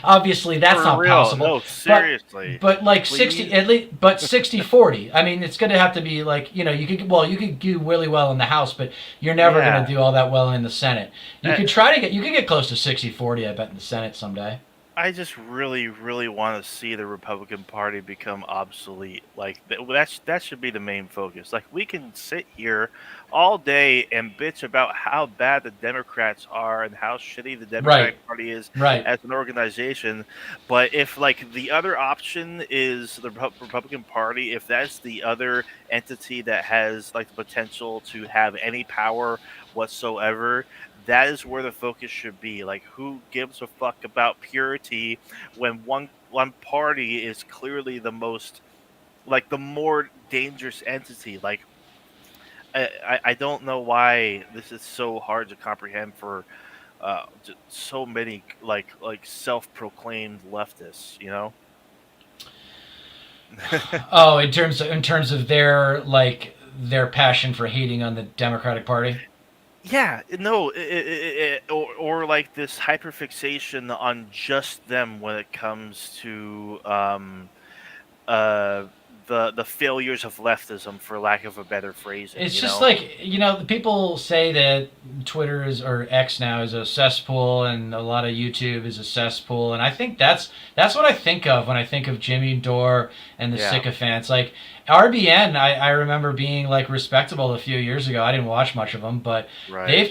Obviously, that's For not real. possible. No, But seriously. but like 60 Please. at least, but 60/40. I mean, it's going to have to be like you could do really well in the House, but you're never going Yeah. to do all that well in the Senate. I, You could get close to 60/40. I bet in the Senate someday. I just really, really want to see the Republican Party become obsolete. Like that should be the main focus. Like we can sit here all day and bitch about how bad the Democrats are and how shitty the Right, Democratic Party is right. as an organization, but if like the other option is the Republican Party, if that's the other entity that has like the potential to have any power whatsoever, that is where the focus should be. Like, who gives a fuck about purity when one party is clearly the most, like, the more dangerous entity? Like, I don't know why this is so hard to comprehend for so many like self-proclaimed leftists. You know? Oh, in terms of their passion for hating on the Democratic Party. Yeah, no, or like this hyperfixation on just them when it comes to uh the failures of leftism, for lack of a better phrasing. It's You just know? like, the people say that Twitter is, or X now, is a cesspool, and a lot of YouTube is a cesspool, and I think that's what I think of when I think of Jimmy Dore and the Yeah. sycophants. Like RBN, I remember being like respectable a few years ago. I didn't watch much of them, but Right. they've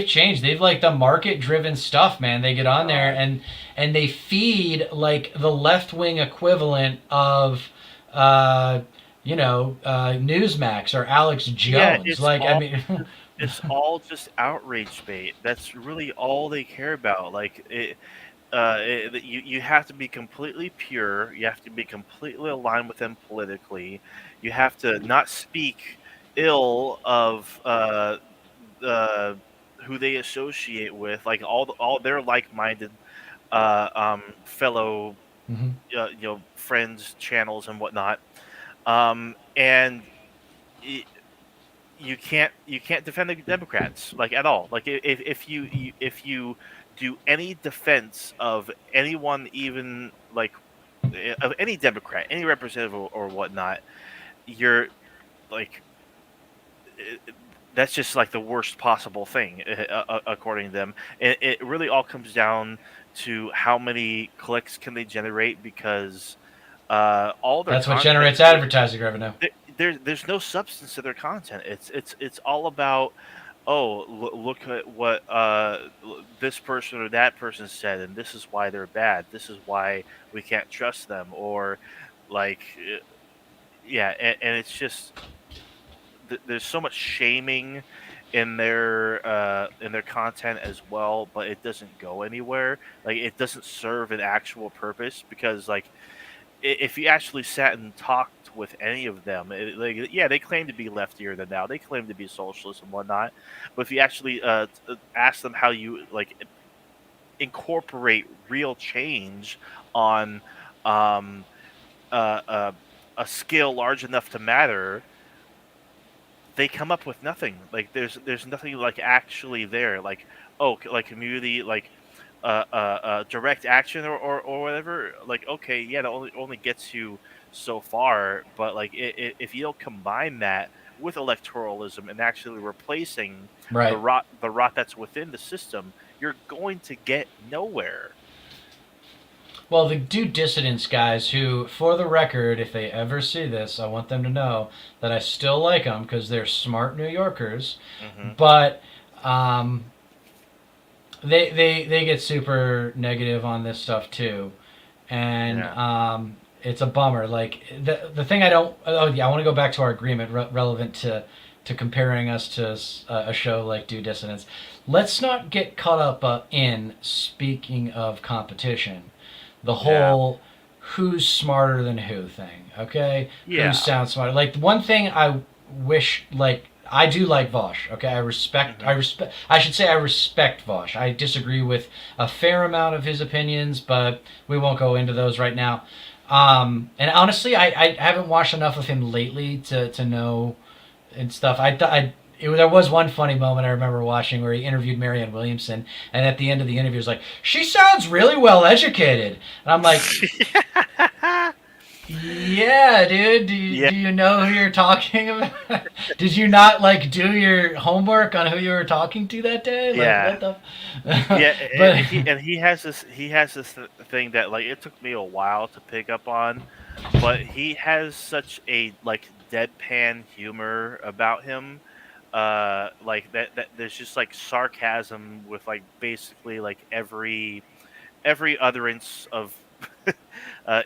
changed. They've like the market driven stuff, man. They get on there Oh. and they feed like the left wing equivalent of. Uh, Newsmax or Alex Yeah. Jones. It's Like, I all mean, it's all just outrage bait. That's really all they care about. Like you have to be completely pure. You have to be completely aligned with them politically. You have to not speak ill of uh, who they associate with, like all their like-minded fellow mhm. friends, channels, and whatnot. And y you can't defend the Democrats like at all. Like if you do any defense of anyone, even like of any Democrat, any representative or whatnot, you're like that's just like the worst possible thing, according to them. And it really all comes down to how many clicks can they generate, because all their That's what content generates advertising revenue. there's no substance to their content. It's all about, oh, look at what this person or that person said, and this is why they're bad. This is why we can't trust them, or like yeah, and it's just there's so much shaming in their content as well, but it doesn't go anywhere. Like it doesn't serve an actual purpose, because like if you actually sat and talked with any of them, like, yeah, they claim to be leftier than now. They claim to be socialists and whatnot. But if you actually ask them how you like incorporate real change on um, uh, uh, a scale large enough to matter, they come up with nothing. Like there's nothing like actually there. Like, oh, like community, like direct action, or whatever. Like, okay, yeah, that only gets you so far. But like if you don't combine that with electoralism and actually replacing Right. the rot that's within the system, you're going to get nowhere. Well, the do dissidents guys who, for the record, if they ever see this, I want them to know that I still like them because they're smart New Yorkers. Hmm. But um, they get super negative on this stuff too, and Yeah. it's a bummer. Like the thing I don't. Oh yeah, I want to go back to our agreement relevant to comparing us to a show like Do Dissonance. Let's not get caught up in speaking of competition, the Yeah. whole who's smarter than who thing. Okay, who Yeah. sounds smarter. Like one thing I wish like. I do like Vosh. Okay, Hmm. I should say I respect Vosh. I disagree with a fair amount of his opinions, but we won't go into those right now. And honestly, I haven't watched enough of him lately to know and stuff. There was one funny moment I remember watching where he interviewed Marianne Williamson, and at the end of the interview, he was like, "She sounds really well educated," and I'm like, "Yeah, dude. Yeah. Do you know who you're talking about? Did you not like do your homework on who you were talking to that day? Like Yeah. what the?" Yeah, But and he has this thing that like it took me a while to pick up on, but he has such a like deadpan humor about him. Like that there's just like sarcasm with like basically like every utterance of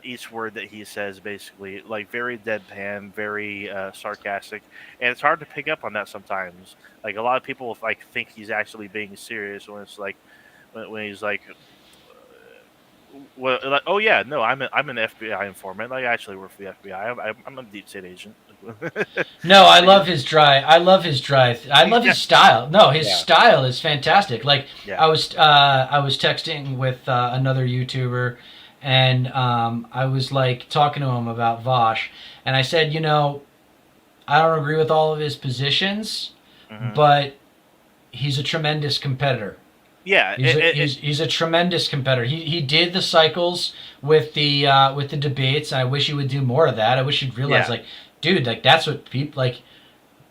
each word that he says, basically like very deadpan, very sarcastic, and it's hard to pick up on that sometimes. Like a lot of people like think he's actually being serious when it's like when he's like, well, like, oh yeah, no, I'm an FBI informant. Like, I actually work for the FBI. I'm a deep state agent. no, I You know, love his dry. I love his dry. I he's love his just style. No, his yeah, style is fantastic. Like yeah. I was texting with another YouTuber, and I was like talking to him about Vosh, and I said, I don't agree with all of his positions, Hmm. but he's a tremendous competitor. Yeah, He's a tremendous competitor. He did the cycles with the debates. And I wish he would do more of that. I wish he'd realize yeah, like, dude, like that's what people like.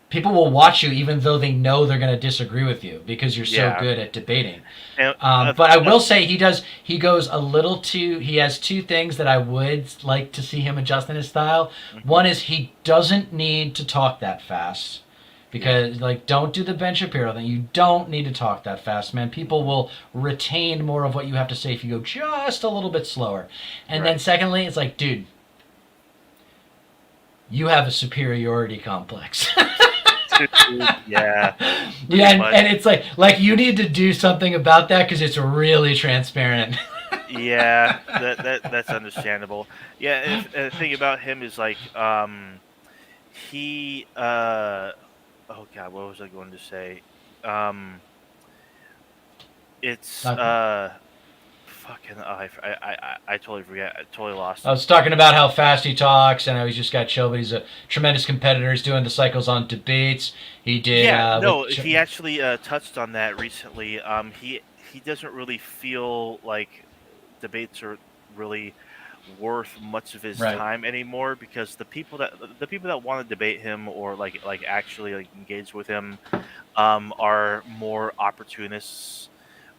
People will watch you even though they know they're going to disagree with you because you're so yeah. good at debating. And But I will say he does. He goes a little too. He has two things that I would like to see him adjust in his style. mhm, One is he doesn't need to talk that fast. yeah, Because like, don't do the Ben Shapiro thing. You don't need to talk that fast, man. People will retain more of what you have to say if you go just a little bit slower. And then right. secondly, it's like, dude, you have a superiority complex. Yeah, Yeah, pretty much. and it's like you need to do something about that because it's really transparent. Yeah, that's understandable. Yeah, and the thing about him is like, he, oh god, what was I going to say? Um, it's I fucking, I totally forget. I totally lost I it. was talking about how fast he talks and how he's just got chill, but he's a tremendous competitor. He's doing the cycles on debates. He did Yeah, with no, he actually touched on that recently. He doesn't really feel like debates are really worth much of his right, time anymore because the people that want to debate him or like actually like engage with him are more opportunists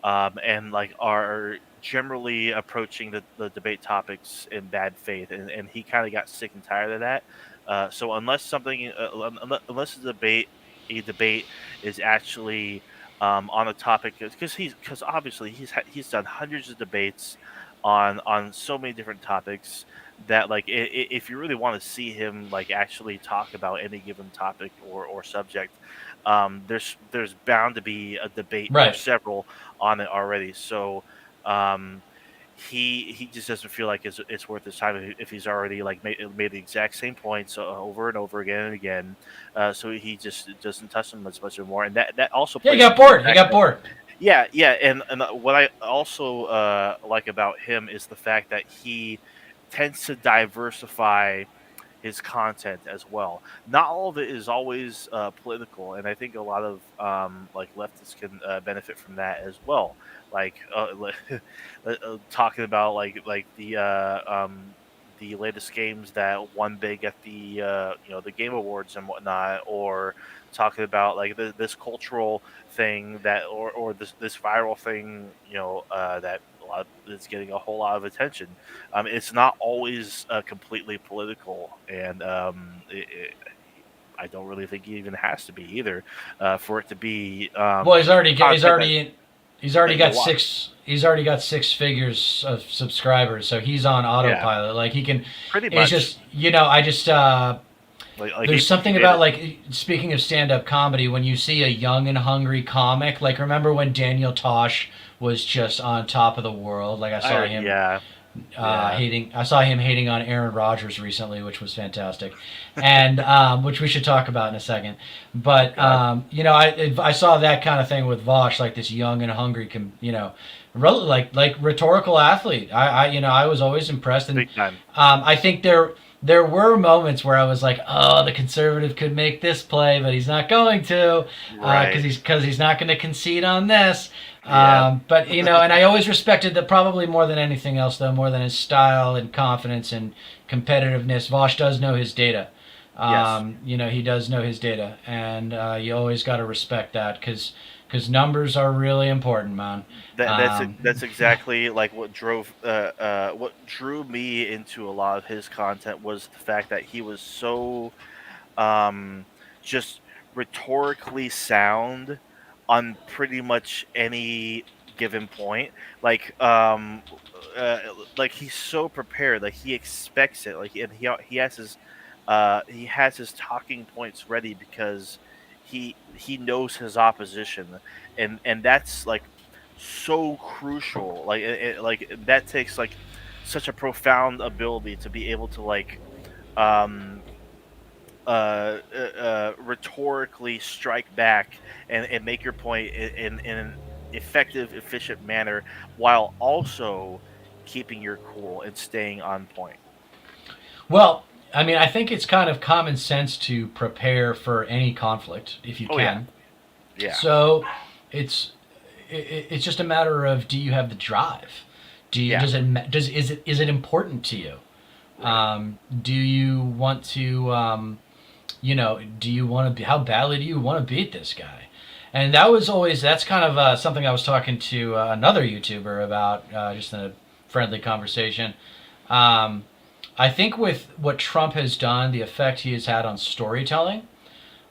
and like are generally approaching the debate topics in bad faith, and he kind of got sick and tired of that. So unless something, unless a debate is actually on a topic, because obviously he's done hundreds of debates on so many different topics that like if you really want to see him like actually talk about any given topic or subject, there's bound to be a debate or right. several on it already. So um, he just doesn't feel like it's worth his time if he's already like made the exact same points over and over again and again. So he just doesn't touch them as much anymore, and that also Yeah, he plays got into the bored. He fact got that bored. yeah, and what I also like about him is the fact that he tends to diversify his content as well. Not all of it is always political, and I think a lot of like leftists can benefit from that as well. Like talking about the latest games that won big at the the Game Awards and whatnot, or talking about like this cultural thing that or this viral thing that a lot is getting a whole lot of attention. It's not always completely political, and I don't really think it even has to be either for it to be Well, content he's that already you'll got watch. six figures of subscribers, so he's on Yeah, autopilot. Like he can. pretty It's much. just I just Like there's he something made about it. like speaking of stand up comedy when you see a young and hungry comic. Like remember when Daniel Tosh was just on top of the world? Like I saw him Yeah, yeah, hating. I saw him hating on Aaron Rodgers recently, which was fantastic, and which we should talk about in a second. oh But god, I saw that kind of thing with Vosh, like this young and hungry, really like rhetorical athlete. I was always impressed, and big time. I think there were moments where I was like, oh, the conservative could make this play, but he's not going to, Right. because he's not going to concede on this. Yeah. But and I always respected that probably more than anything else, though, more than his style and confidence and competitiveness. Vosh does know his data. Yes. He does know his data, and you always got to respect that because numbers are really important, man. That's exactly like what drew me into a lot of his content was the fact that he was so um, just rhetorically sound on pretty much any given point. Like uh, like he's so prepared. Like he expects it. Like and he has his talking points ready because he knows his opposition, and that's like so crucial. Like like that takes like such a profound ability to be able to like um rhetorically strike back and make your point in an effective, efficient manner while also keeping your cool and staying on point. Well, I mean, I think it's kind of common sense to prepare for any conflict if you Oh yeah, can. yeah, So it's it's just a matter of, do you have the drive? Yeah, Is it important to you? right. Do you want to do you want to be, how badly do you want to beat this guy? And that's kind of something I was talking to another YouTuber about, just in a friendly conversation. Um, I think with what Trump has done, the effect he has had on storytelling,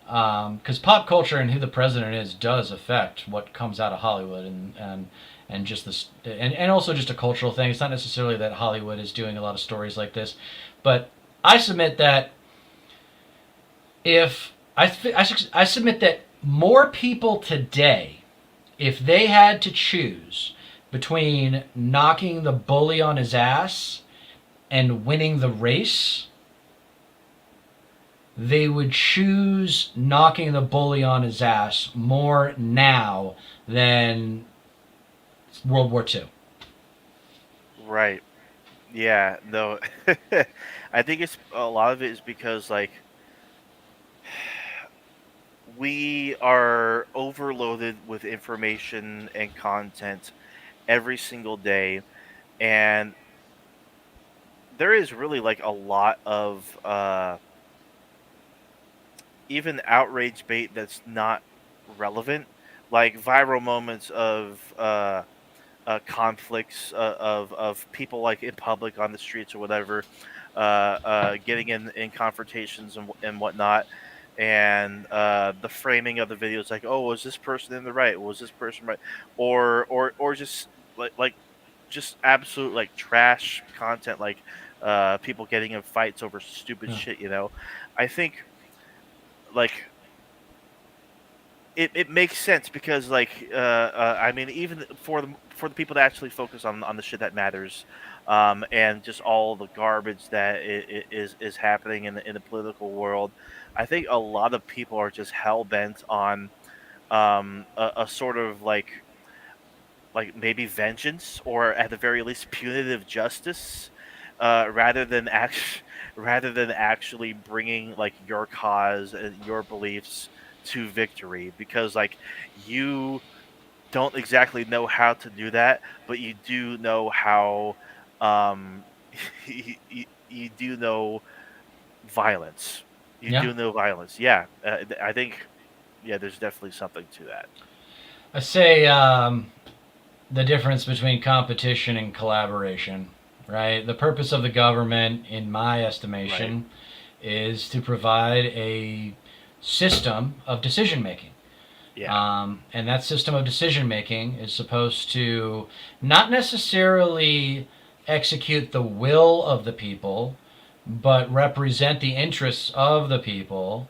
because pop culture and who the president is does affect what comes out of Hollywood, and just this, and also just a cultural thing. It's not necessarily that Hollywood is doing a lot of stories like this, but I submit that if I submit that more people today, if they had to choose between knocking the bully on his ass and winning the race, they would choose knocking the bully on his ass more now than World War II. Right. Yeah, no. I think it's a lot of it is because like we are overloaded with information and content every single day, and there is really like a lot of even outrage bait that's not relevant, like viral moments of conflicts of people like in public on the streets or whatever, getting in confrontations and whatnot, and the framing of the videos like, oh, was this person in the right? Was this person right? Or just like just absolute like trash content, like people getting in fights over stupid Yeah. shit. I think like it makes sense because like I mean even for the people that actually focus on the shit that matters, and just all the garbage that is happening in the political world. I think a lot of people are just hell bent on a sort of like maybe vengeance or at the very least punitive justice, rather than rather than actually bringing like your cause and your beliefs to victory, because like you don't exactly know how to do that, but you do know how um you do know violence. You Yeah. do know violence. Yeah, I think yeah, there's definitely something to that. I say the difference between competition and collaboration, right? The purpose of the government, in my Right. estimation, is to provide a system of decision making. Yeah. And that system of decision making is supposed to not necessarily execute the will of the people, but represent the interests of the people.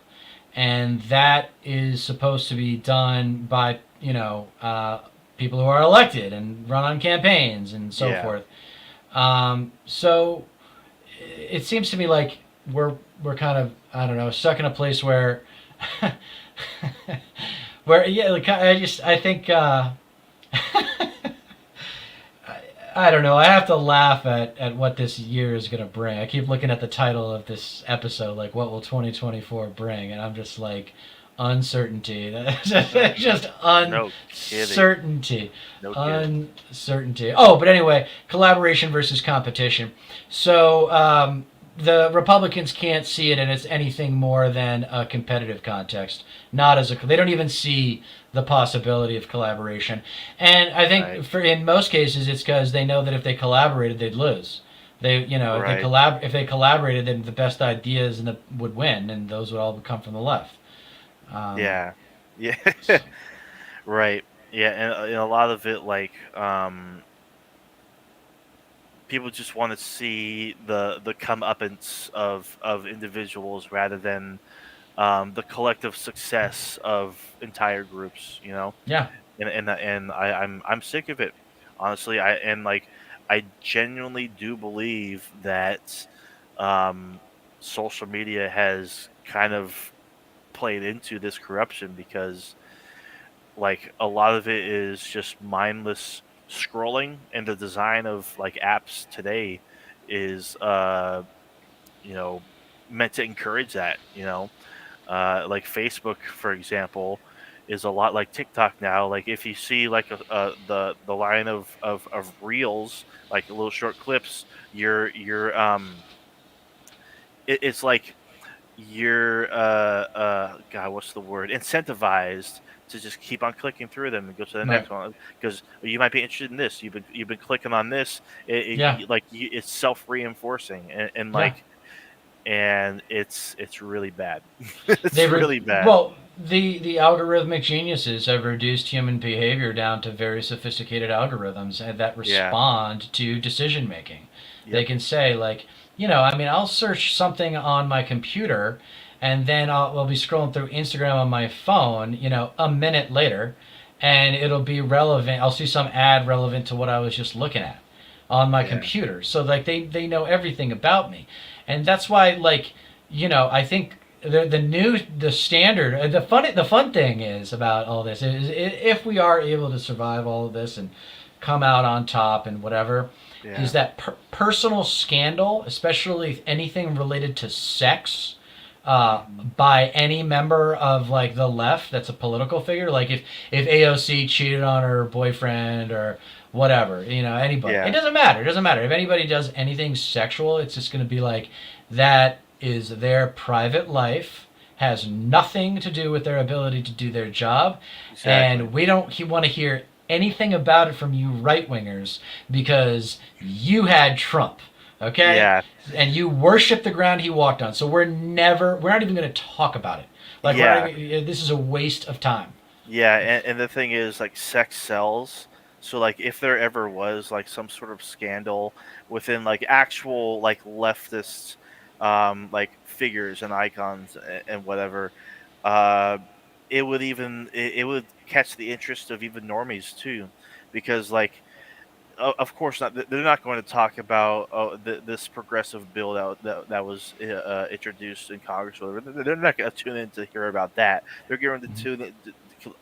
And that is supposed to be done by, people who are elected and run on campaigns and so Yeah. forth. So it seems to me like we're kind of, I don't know, stuck in a place where where, yeah, like, I think I don't know. I have to laugh at what this year is going to bring. I keep looking at the title of this episode, like, what will 2024 bring? And I'm just like, uncertainty. Just No kidding. uncertainty. No kidding. Uncertainty. Oh, but anyway, collaboration versus competition. So, the Republicans can't see it as anything more than a competitive context. Not as a, they don't even see the possibility of collaboration. And I Right. think for in most cases, it's because they know that if they collaborated, they'd lose. Right. If they collaborated, then the best ideas would win, and those would all come from the left. Um, Yeah. Yeah. so, Right. Yeah, and a lot of it like people just want to see the comeuppance of individuals rather than the collective success of entire groups. yeah, And I'm sick of it, honestly. I genuinely do believe that um, social media has kind of played into this corruption because like a lot of it is just mindless scrolling, and the design of like apps today is you know meant to encourage that. Like Facebook, for example, is a lot like TikTok now. Like if you see like the line of reels, like little short clips, you're it's like you're God, what's the word? Incentivized to just keep on clicking through them and go to the Right. next one because you might be interested in this. You've been clicking on this. Yeah. It's self reinforcing and Yeah. like and it's really bad. It's They re- really bad. well, the algorithmic geniuses have reduced human behavior down to very sophisticated algorithms that Yeah. respond to decision making. They Yep. can say like, I mean, I'll search something on my computer, and then I'll be scrolling through Instagram on my phone, a minute later, and it'll be relevant. I'll see some ad relevant to what I was just looking at on my Yeah. computer. So like they know everything about me, and that's why like I think the standard the fun thing is about all this is if we are able to survive all of this and come out on top and whatever is Yeah. that personal scandal, especially anything related to sex, Hmm. by any member of like the left that's a political figure, like if AOC cheated on her boyfriend or whatever, anybody, it Yeah. doesn't matter if anybody does anything sexual, it's just going to be like that is their private life, has nothing to do with their ability to do their job, Exactly. and we don't want to hear anything about it from you right wingers because you had Trump, okay? Yeah. And you worship the ground he walked on. So we're not even going to talk about it. Like we're not Yeah. even, this is a waste of time. Yeah, and the thing is, like, sex sells. So, like, if there ever was like some sort of scandal within like actual like leftist, like figures and icons and whatever, uh, it would catch the interest of even normies too, because like of course not. They're not going to talk about this progressive bill that was introduced in Congress. Or whatever. They're not going to tune in to hear about that. They're going to tune in.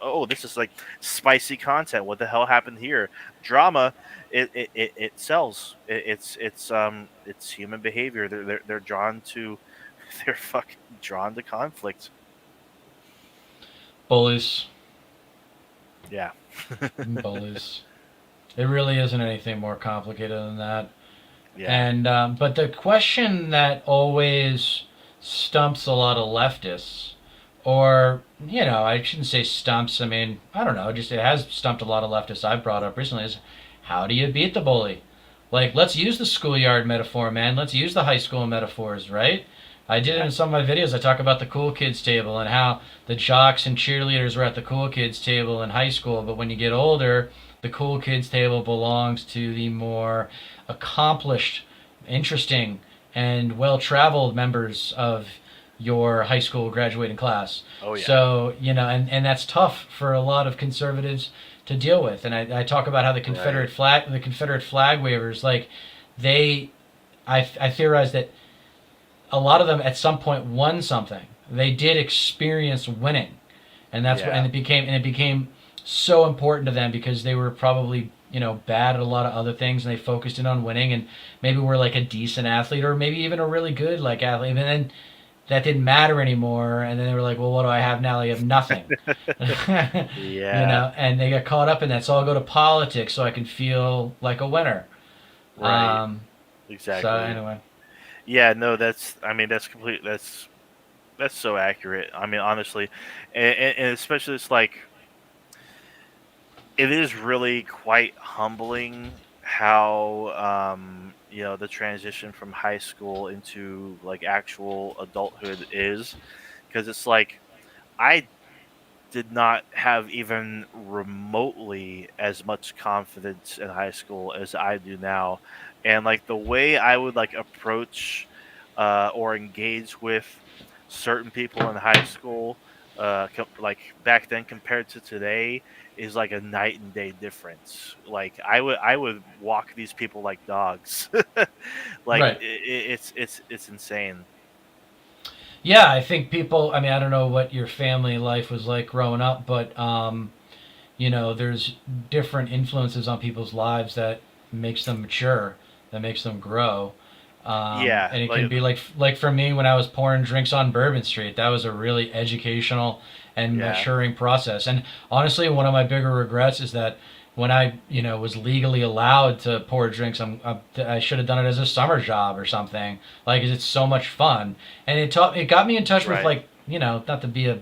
Oh, this is like spicy content. What the hell happened here? Drama. It sells. It's human behavior. They're drawn to. They're fucking drawn to conflict. Bullies, Yeah. bullies. It really isn't anything more complicated than that. Yeah. And but the question that always stumps a lot of leftists, or I shouldn't say stumps. I mean, I don't know. Just it has stumped a lot of leftists I've brought up recently. Is how do you beat the bully? Like, let's use the schoolyard metaphor, man. Let's use the high school metaphors, right? I did it Yeah. in some of my videos. I talk about the cool kids table and how the jocks and cheerleaders were at the cool kids table in high school, but when you get older, the cool kids table belongs to the more accomplished, interesting, and well traveled members of your high school graduating class. Oh yeah. So, and that's tough for a lot of conservatives to deal with. And I talk about how Right. The Confederate flag wavers, like they, I theorize that a lot of them at some point won something. They did experience winning, and that's what, Yeah. and it became so important to them because they were probably bad at a lot of other things and they focused in on winning and maybe were like a decent athlete or maybe even a really good like athlete, and then that didn't matter anymore, and then they were like, well, what do I have now? I have nothing. Yeah. And they got caught up in that, so I'll go to politics so I can feel like a winner. Right. um, so Exactly. anyway. Yeah, no, that's. I mean, that's complete. That's so accurate. I mean, honestly, and especially it's like it is really quite humbling how the transition from high school into like actual adulthood is, because it's like I did not have even remotely as much confidence in high school as I do now. And like the way I would like approach or engage with certain people in high school, like back then compared to today, is like a night and day difference. Like I would walk these people like dogs. Like Right. it's insane. Yeah, I think people. I mean, I don't know what your family life was like growing up, but there's different influences on people's lives that makes them mature, that makes them grow. Yeah, And it can like be like for me when I was pouring drinks on Bourbon Street, that was a really educational and yeah, maturing process. And honestly, one of my bigger regrets is that when I was legally allowed to pour drinks, I should have done it as a summer job or something. Like it's so much fun, and it got me in touch with, right. like, not to be a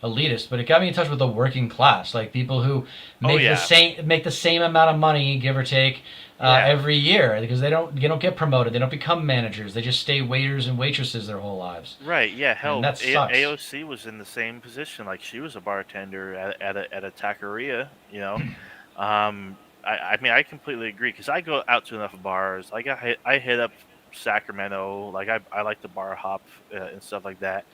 elitist, but it got me in touch with the working class, like people who Oh yeah, make the same amount of money, give or take, yeah, every year, because they don't get promoted, they don't become managers, they just stay waiters and waitresses their whole lives, right. Yeah, and hell, that sucks. AOC was in the same position. Like she was a bartender at a taqueria. I mean, I completely agree because I go out to enough bars. Like I hit up Sacramento. Like I like the bar hop and stuff like that.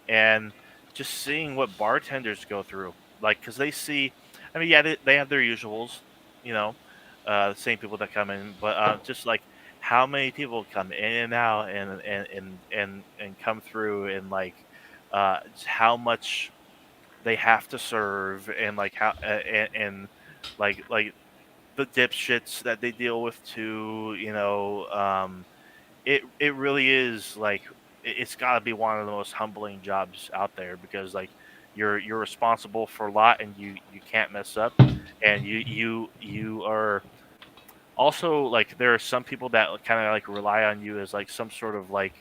And just seeing what bartenders go through, like, because they see, I mean, yeah, they have their usuals, you know, the same people that come in, but just like how many people come in and out and come through and like just how much they have to serve and like how and like the dipshits that they deal with too, it really is like it's got to be one of the most humbling jobs out there because like you're responsible for a lot and you can't mess up and you are also like there are some people that kind of like rely on you as like some sort of like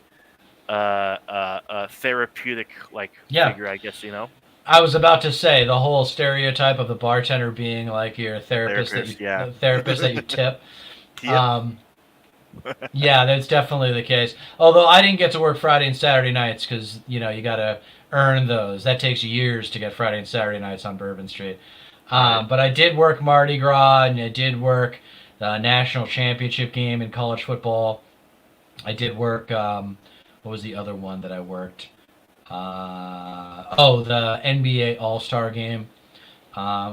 therapeutic like Yeah, figure, I guess, I was about to say the whole stereotype of the bartender being like your therapist therapist, yeah. the therapist that you tip. Yep. um, Yeah, that's definitely the case. Although I didn't get to work Friday and Saturday nights because you got to earn those. That takes years to get Friday and Saturday nights on Bourbon Street. Right. But I did work Mardi Gras, and I did work the national championship game in college football. I did work. What was the other one that I worked? The NBA All Star game,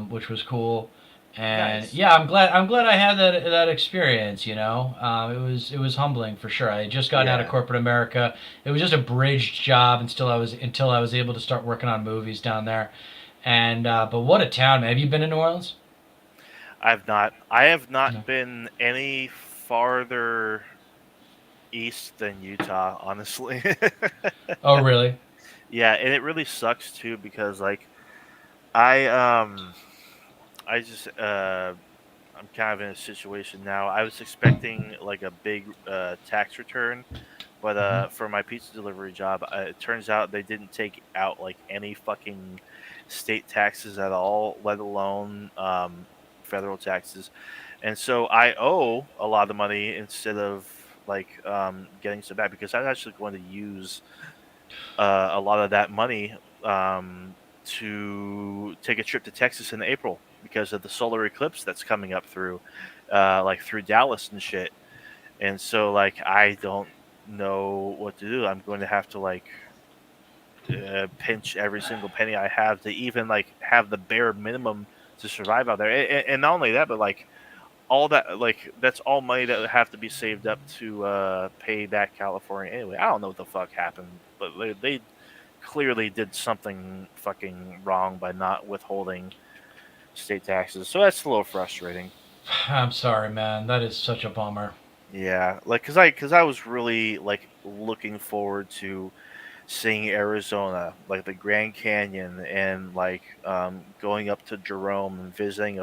which was cool. And Nice. yeah, I'm glad I had that experience. It was humbling for sure. I had just gotten out of Yeah. corporate America. It was just a bridge job until I was able to start working on movies down there. And but what a town, man! Have you been to New Orleans? I have No. not been any farther east than Utah, honestly. Oh, really? Yeah, and it really sucks too because like I um I just I'm kind of in a situation now. I was expecting like a big tax return, but Hmm. for my pizza delivery job, it turns out they didn't take out like any fucking state taxes at all, let alone federal taxes. And so I owe a lot of money instead of like getting some back because I'm actually going to use a lot of that money to take a trip to Texas in April because of the solar eclipse that's coming up through like through Dallas and shit. And so like I don't know what to do. I'm going to have to like pinch every single penny I have to even like have the bare minimum to survive out there. And not only that, but like all that like that's all money that would have to be saved up to pay back California anyway. I don't know what the fuck happened, but they clearly did something fucking wrong by not withholding state taxes. So that's a little frustrating. I'm sorry, man. That is such a bummer. Yeah, like cuz I was really like looking forward to seeing Arizona, like the Grand Canyon and like going up to Jerome and visiting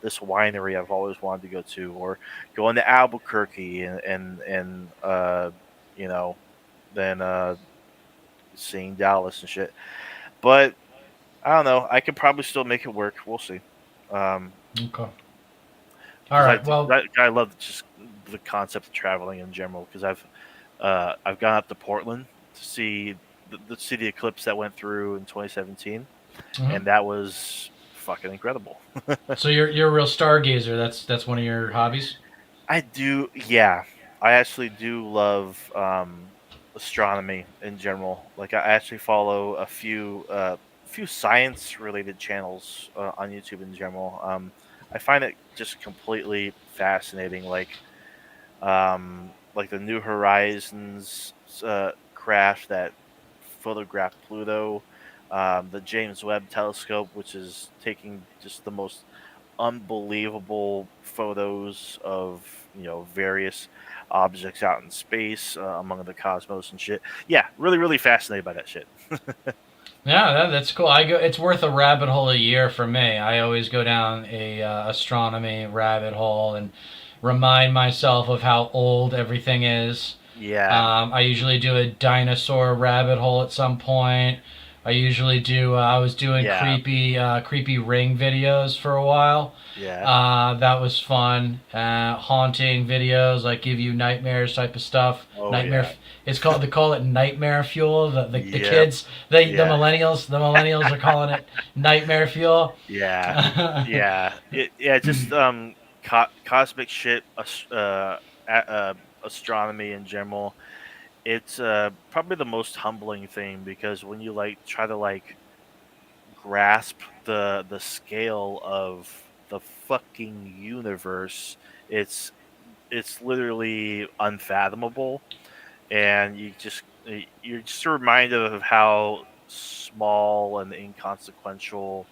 this winery I've always wanted to go to or going to Albuquerque and you know then seeing Dallas and shit. But I don't know. I could probably still make it work. We'll see. Um, Okay. All because right. Well, I love just the concept of traveling in general. Because I've gone up to Portland to see the eclipse that went through in 2017, mhm. and that was fucking incredible. So you're a real stargazer. That's one of your hobbies. I do, yeah. I actually do love astronomy in general. Like I actually follow a few science related channels on YouTube in general. I find it just completely fascinating. Like the New Horizons craft that photographed Pluto, the James Webb Telescope, which is taking just the most unbelievable photos of various objects out in space, among the cosmos and shit. Yeah, really, really fascinated by that shit. Yeah, that's cool. I go. It's worth a rabbit hole a year for me. I always go down a astronomy rabbit hole and remind myself of how old everything is. Yeah, I usually do a dinosaur rabbit hole at some point. I usually do. I was doing yeah, creepy ring videos for a while. yeah. That was fun. Haunting videos, like give you nightmares type of stuff. Oh Nightmare. yeah. It's called. They call it nightmare fuel. The Yep. kids. The Yeah. millennials. The millennials are calling it nightmare fuel. Yeah. Yeah. Yeah. Just cosmic shit. Astronomy in general. It's probably the most humbling thing, because when you like try to like grasp the scale of the fucking universe, it's it's literally unfathomable, and you're just reminded of how small and inconsequential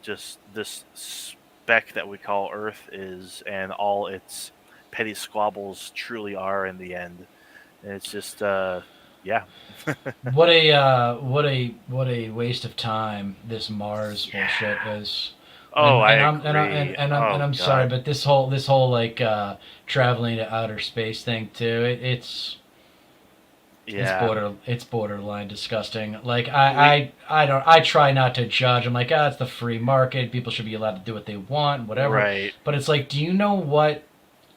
just this speck that we call Earth is, and all its petty squabbles truly are in the end. And it's just yeah. What a waste of time this Mars bullshit Yeah. is. Oh, I agree. And Oh I'm sorry, god. but this whole like traveling to outer space thing too. Yeah. It's borderline disgusting. Like We I don't I try not to judge. I'm like, it's the free market. People should be allowed to do what they want, whatever. right. But it's like, do you know what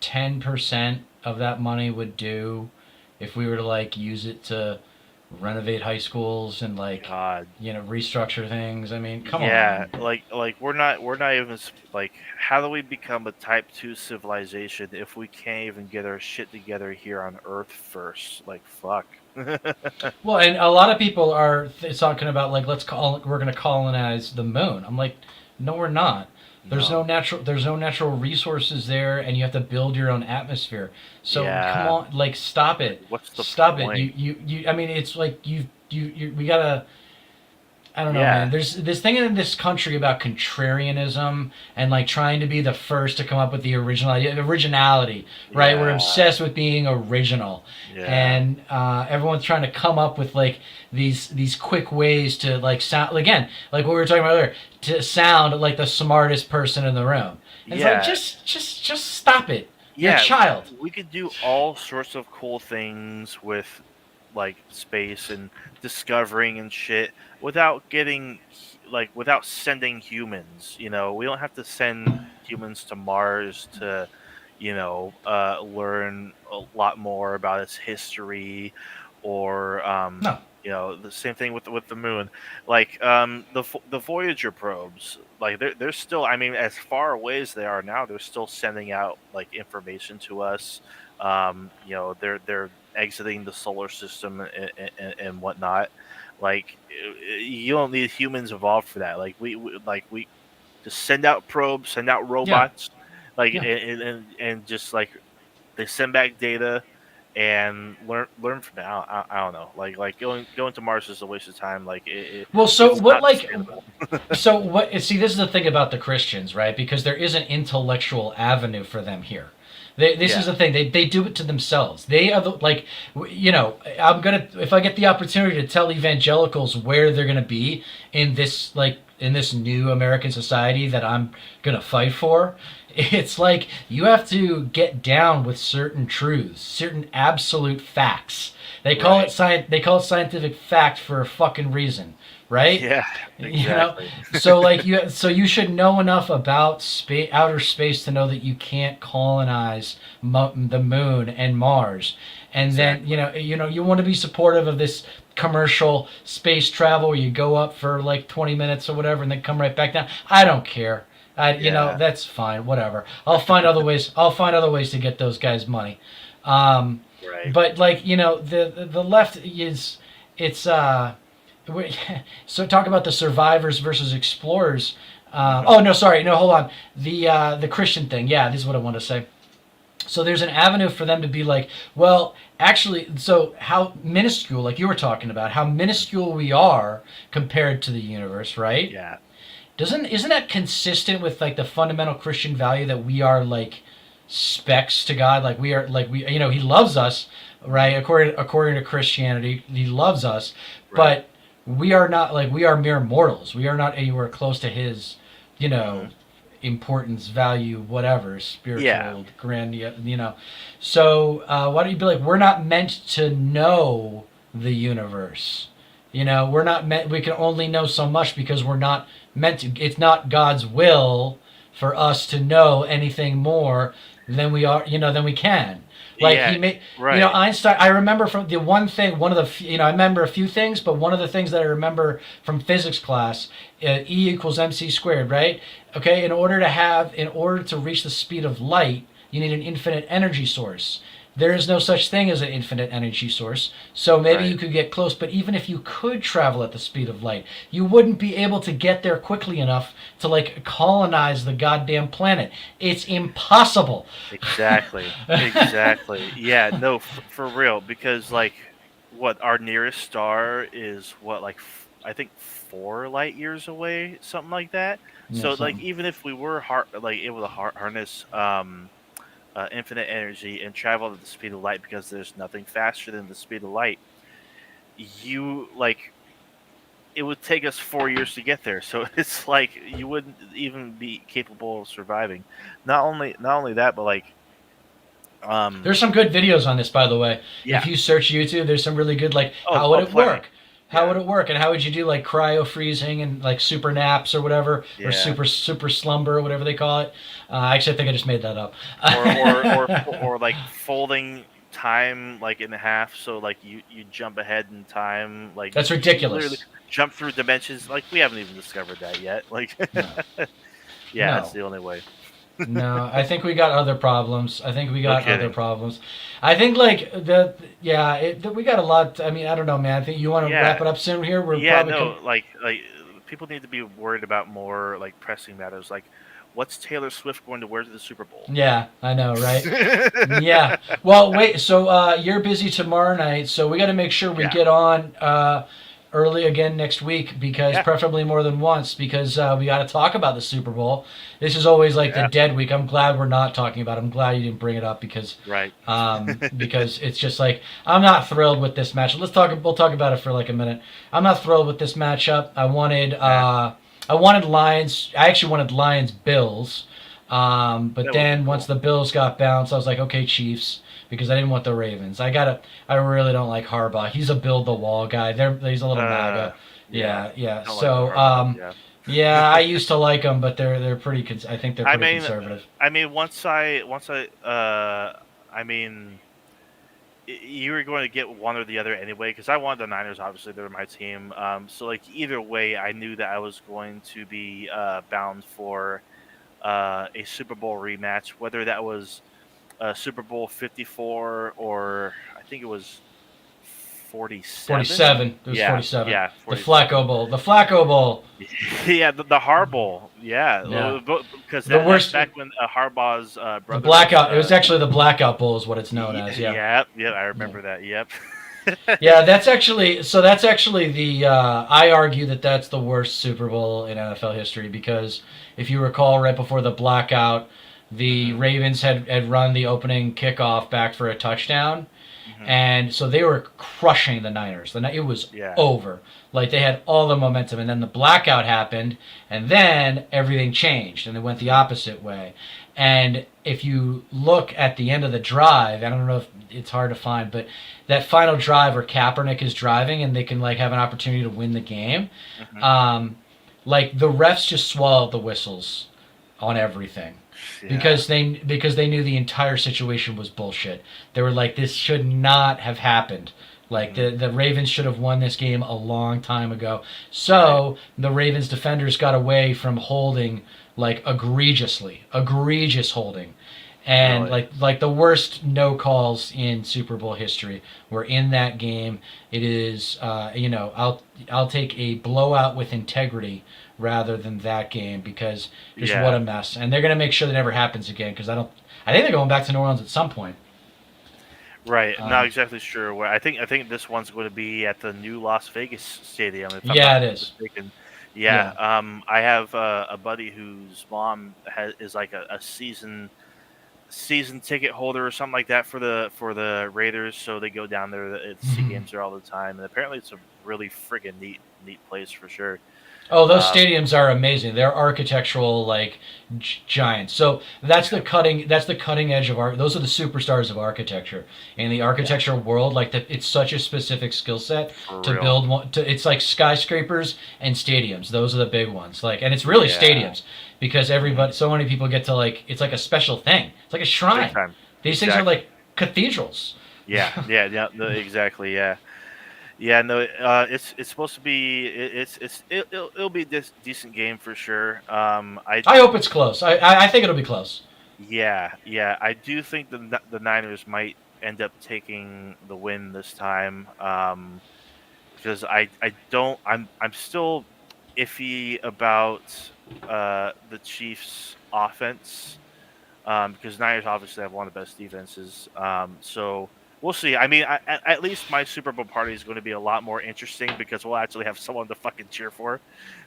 10% of that money would do if we were to like use it to renovate high schools and like God. restructure things? I mean, come Yeah, on. like we're not even like, how do we become a type 2 civilization if we can't even get our shit together here on Earth first? Like fuck. Well, and a lot of people are talking about like we're going to colonize the moon. I'm like, no, we're not. No. There's no natural resources there, and you have to build your own atmosphere. So come Yeah. on, like stop it, What's the stop it. point? I mean, it's like we gotta. I don't know, Yeah. man. There's this thing in this country about contrarianism and like trying to be the first to come up with the original idea, originality, right? We're Yeah. obsessed with being original, Yeah. and everyone's trying to come up with like these quick ways to like sound again, like what we were talking about earlier, to sound like the smartest person in the room. And it's like Yeah. just stop it. You're a Yeah, child. we could do all sorts of cool things with like space and discovering and shit without without sending humans. We don't have to send humans to Mars to, learn a lot more about its history, or No. the same thing with the moon. Like the Voyager probes, like they're still, I mean, as far away as they are now, they're still sending out like information to us. They're exiting the solar system and whatnot. Like you don't need humans involved for that. Like we just send out probes, send out Yeah. robots, like Yeah. and just like they send back data and learn from it. I don't know. Like going to Mars is a waste of time. Like Well, so it's what not like sustainable. so what see this is the thing about the Christians, right? Because there is an intellectual avenue for them here. This Yeah, is the thing. They do it to themselves. They are the like I'm gonna if I get the opportunity to tell evangelicals where they're gonna be in this in this new American society that I'm gonna fight for. It's like you have to get down with certain truths, certain absolute facts. right. They call it scientific fact for a fucking reason, right? Yeah, You know, exactly. so you should know enough about outer space to know that you can't colonize the moon and Mars, and then Exactly. you want to be supportive of this commercial space travel where you go up for like 20 minutes or whatever and then come right back down. I don't care. Yeah, That's fine. Whatever. I'll find other ways. I'll find other ways to get those guys money. Um, right. but like the left is it's we- so talk about the survivors versus explorers. Hmm. Oh no, sorry, no, hold on. The Christian thing. Yeah, this is what I want to say. So there's an avenue for them to be like, well, actually, so how minuscule, like you were talking about, how minuscule we are compared to the universe, right? Yeah, isn't that consistent with like the fundamental Christian value that we are like specks to God? Like we are like we He loves us, right? According to Christianity, He loves us, Right. but we are not like we are mere mortals. We are not anywhere close to His, you know, Hmm. importance, value, whatever, Yeah. spiritual, grand, So why don't you be like, we're not meant to know the universe. We're not meant. We can only know so much because we're not meant to. It's not God's will for us to know anything more than we are. Than we can. Like Yeah. he made. Right. Einstein. I remember from the one thing. One of the. I remember a few things, but one of the things that I remember from physics class, E equals mc squared. Right. Okay. In order to reach the speed of light, you need an infinite energy source. There is no such thing as an infinite energy source. So maybe Right. you could get close, but even if you could travel at the speed of light, you wouldn't be able to get there quickly enough to like colonize the goddamn planet. It's impossible. Exactly. Exactly. Yeah. No, for real. Because like, what our nearest star is what like I think 4 light years away, something like that. Yeah, So like, something. even if we were like able to harness infinite energy and travel at the speed of light, because there's nothing faster than the speed of light, you like it would take us 4 years to get there. So it's like you wouldn't even be capable of surviving. Not only that, but like um There's some good videos on this, by the way. yeah. If you search YouTube, there's some really good like Oh, how would oh, it plenty. work? How Yeah. would it work? And how would you do like cryo freezing and like super naps or whatever, or Yeah. super slumber or whatever they call it? Actually, I think I just made that up. Or like folding time like in half, so like you jump ahead in time, like That's you literally ridiculous. jump through dimensions. Like, we haven't even discovered that yet. Like, No, yeah, that's no. the only way. No, I think we got other problems. I think we No got other kidding. problems. I think like yeah, we got a lot. I mean, I don't know, man. I think you want to wrap Yeah. it up soon here. We're Yeah, probably no, like people need to be worried about more like pressing matters, like what's Taylor Swift going to wear to the Super Bowl? Yeah, I know, right? Yeah. Well, wait. So you're busy tomorrow night, so we got to make sure we Yeah. get on early again next week because Yeah. preferably more than once because we got to talk about the Super Bowl. This is always like the Yeah. dead week. I'm glad we're not talking about it. I'm glad you didn't bring it up Right. because it's just like I'm not thrilled with this match. Let's talk. We'll talk about it for like a minute. I'm not thrilled with this matchup. Yeah. I wanted Lions. I actually wanted Lions Bills. But That would have been then once cool. the Bills got bounced, I was like, okay, Chiefs, because I didn't want the Ravens. I really don't like Harbaugh. He's a build the wall guy. He's a little Uh MAGA. yeah. Yeah, yeah. Don't like the So, Harbaughs, yeah. yeah, I used to like them, but they're pretty. I think they're I pretty mean conservative. I mean you were going to get one or the other anyway, because I wanted the Niners. Obviously, they're my team. So like, either way, I knew that I was going to be bound for a Super Bowl rematch, whether that was Super Bowl 54, or I think it was 47. 47. It was Yeah, 47. yeah, The Flacco 47. Bowl. The Flacco Bowl. Yeah, the Harbaugh. Yeah, Yeah. because The that's worst. back when Harbaugh's The brother was. blackout. It was actually the Blackout Bowl, is what it's known as. Yeah. Yeah, yeah, I Yeah. remember that. Yep. Yeah, that's actually the I argue that that's the worst Super Bowl in NFL history because if you recall, right before the blackout, the Hmm. Ravens had run the opening kickoff back for a touchdown, Hmm. and so they were crushing the Niners. It was Yeah. over. Like they had all the momentum, and then the blackout happened, and then everything changed, and it went the opposite way. And if you look at the end of the drive, I don't know if it's hard to find, but that final drive where Kaepernick is driving and they can like have an opportunity to win the game, Hmm. um, like the refs just swallowed the whistles on everything Yeah. because they knew the entire situation was bullshit. They were like, this should not have happened. Like Hmm. the Ravens should have won this game a long time ago. Right. So the Ravens defenders got away from holding like egregious holding, and Really. like the worst no calls in Super Bowl history were in that game. It is I'll take a blowout with integrity rather than that game because just what Yeah. a mess. And they're gonna make sure that never happens again because I think they're going back to New Orleans at some point. Right. Not Um, exactly sure where. I think this one's going to be at the new Las Vegas stadium, if I'm yeah, not it is. mistaken. Yeah, Yeah. I have a buddy whose mom is like a season ticket holder or something like that for the Raiders, so they go down there and see games there all the time. And apparently, it's a really friggin' neat place for sure. Oh, those Um, stadiums are amazing. They're architectural like giants. So that's yeah, the cutting edge of art. Those are the superstars of architecture in the yeah, architecture world. Like that, it's such a specific skill set for to real. build one. It's like skyscrapers and stadiums. Those are the big ones. Like, and it's really Yeah, stadiums because hmm so many people get to like. It's like a special thing. It's like a big shrine. time. These things are Exactly. like cathedrals. Yeah. No, exactly. Yeah. Yeah, no, it's supposed to be it'll be this decent game for sure. I I hope it's close. I think it'll be close. Yeah, I do think the Niners might end up taking the win this time. Because I don't I'm still iffy about the Chiefs' offense. Because Niners obviously have one of the best defenses. So we'll see. I mean, at least my Super Bowl party is going to be a lot more interesting because we'll actually have someone to fucking cheer for.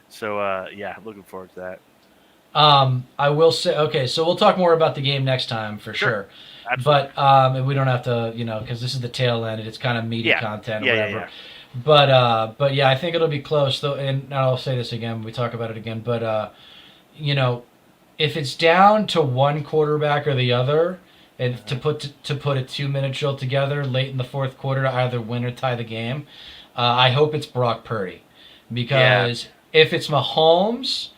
So yeah, looking forward to that. I will say, okay, so we'll talk more about the game next time for Sure, sure. absolutely. But we don't have to, because this is the tail end and it's kind of meaty Yeah, content or yeah, yeah, whatever. yeah. But yeah, I think it'll be close though. And I'll say this again when we talk about it again. But you know, if it's down to one quarterback or the other, and hmm to put a 2 minute drill together late in the fourth quarter to either win or tie the game, I hope it's Brock Purdy, Yeah, because if it's Mahomes,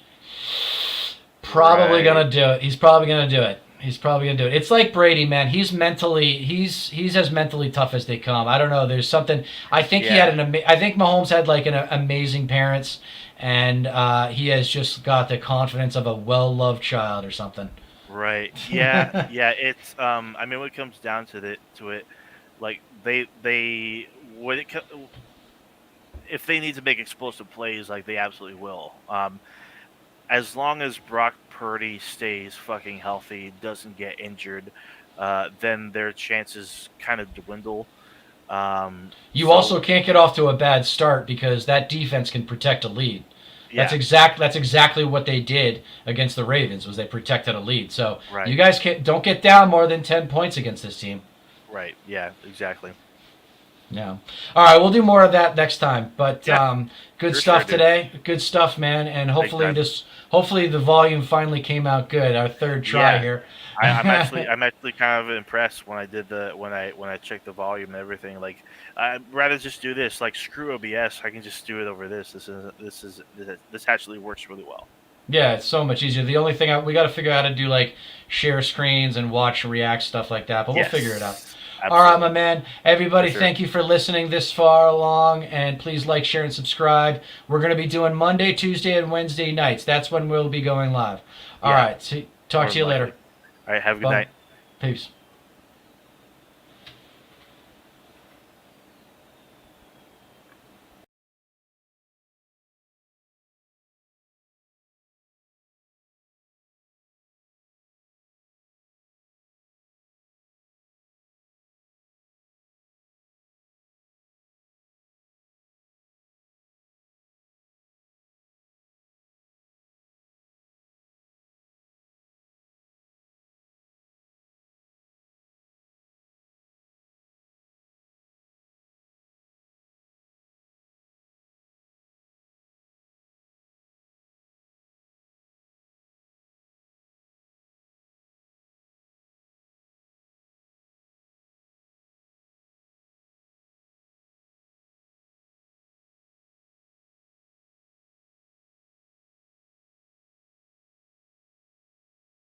probably right. gonna do it. He's probably gonna do it. He's probably gonna do it. It's like Brady, man. He's as mentally tough as they come. I don't know. There's something. I think he had Yeah, I think Mahomes had like an amazing parents, and he has just got the confidence of a well loved child or something. right. Yeah. It's I mean, when it comes down to it, like they when it if they need to make explosive plays, like they absolutely will. As long as Brock Purdy stays fucking healthy, doesn't get injured, then their chances kind of dwindle. You So also can't get off to a bad start because that defense can protect a lead. yeah, That's exactly what they did against the Ravens, was they protected a lead. So you right, guys don't get down more than 10 points against this team. right, yeah, exactly. Yeah. All right, we'll do more of that next time. But Yeah, good for sure, stuff dude. today. Good stuff, man. And Big time. hopefully the volume finally came out good. Our third try Yeah, here. I'm actually kind of impressed when I did when I checked the volume and everything. Like, I'd rather just do this. Like, screw OBS. I can just do it over this. This actually works really well. Yeah, it's so much easier. The only thing we got to figure out how to do like share screens and watch React stuff like that, but we'll figure it out. Yes, All right, my absolutely, man. for Everybody, sure. thank you for listening this far along, and please like, share, and subscribe. We're going to be doing Monday, Tuesday, and Wednesday nights. That's when we'll be going live. All Yeah, right. Talk more to than you later. likely. All right, have a good Bye. night. Peace.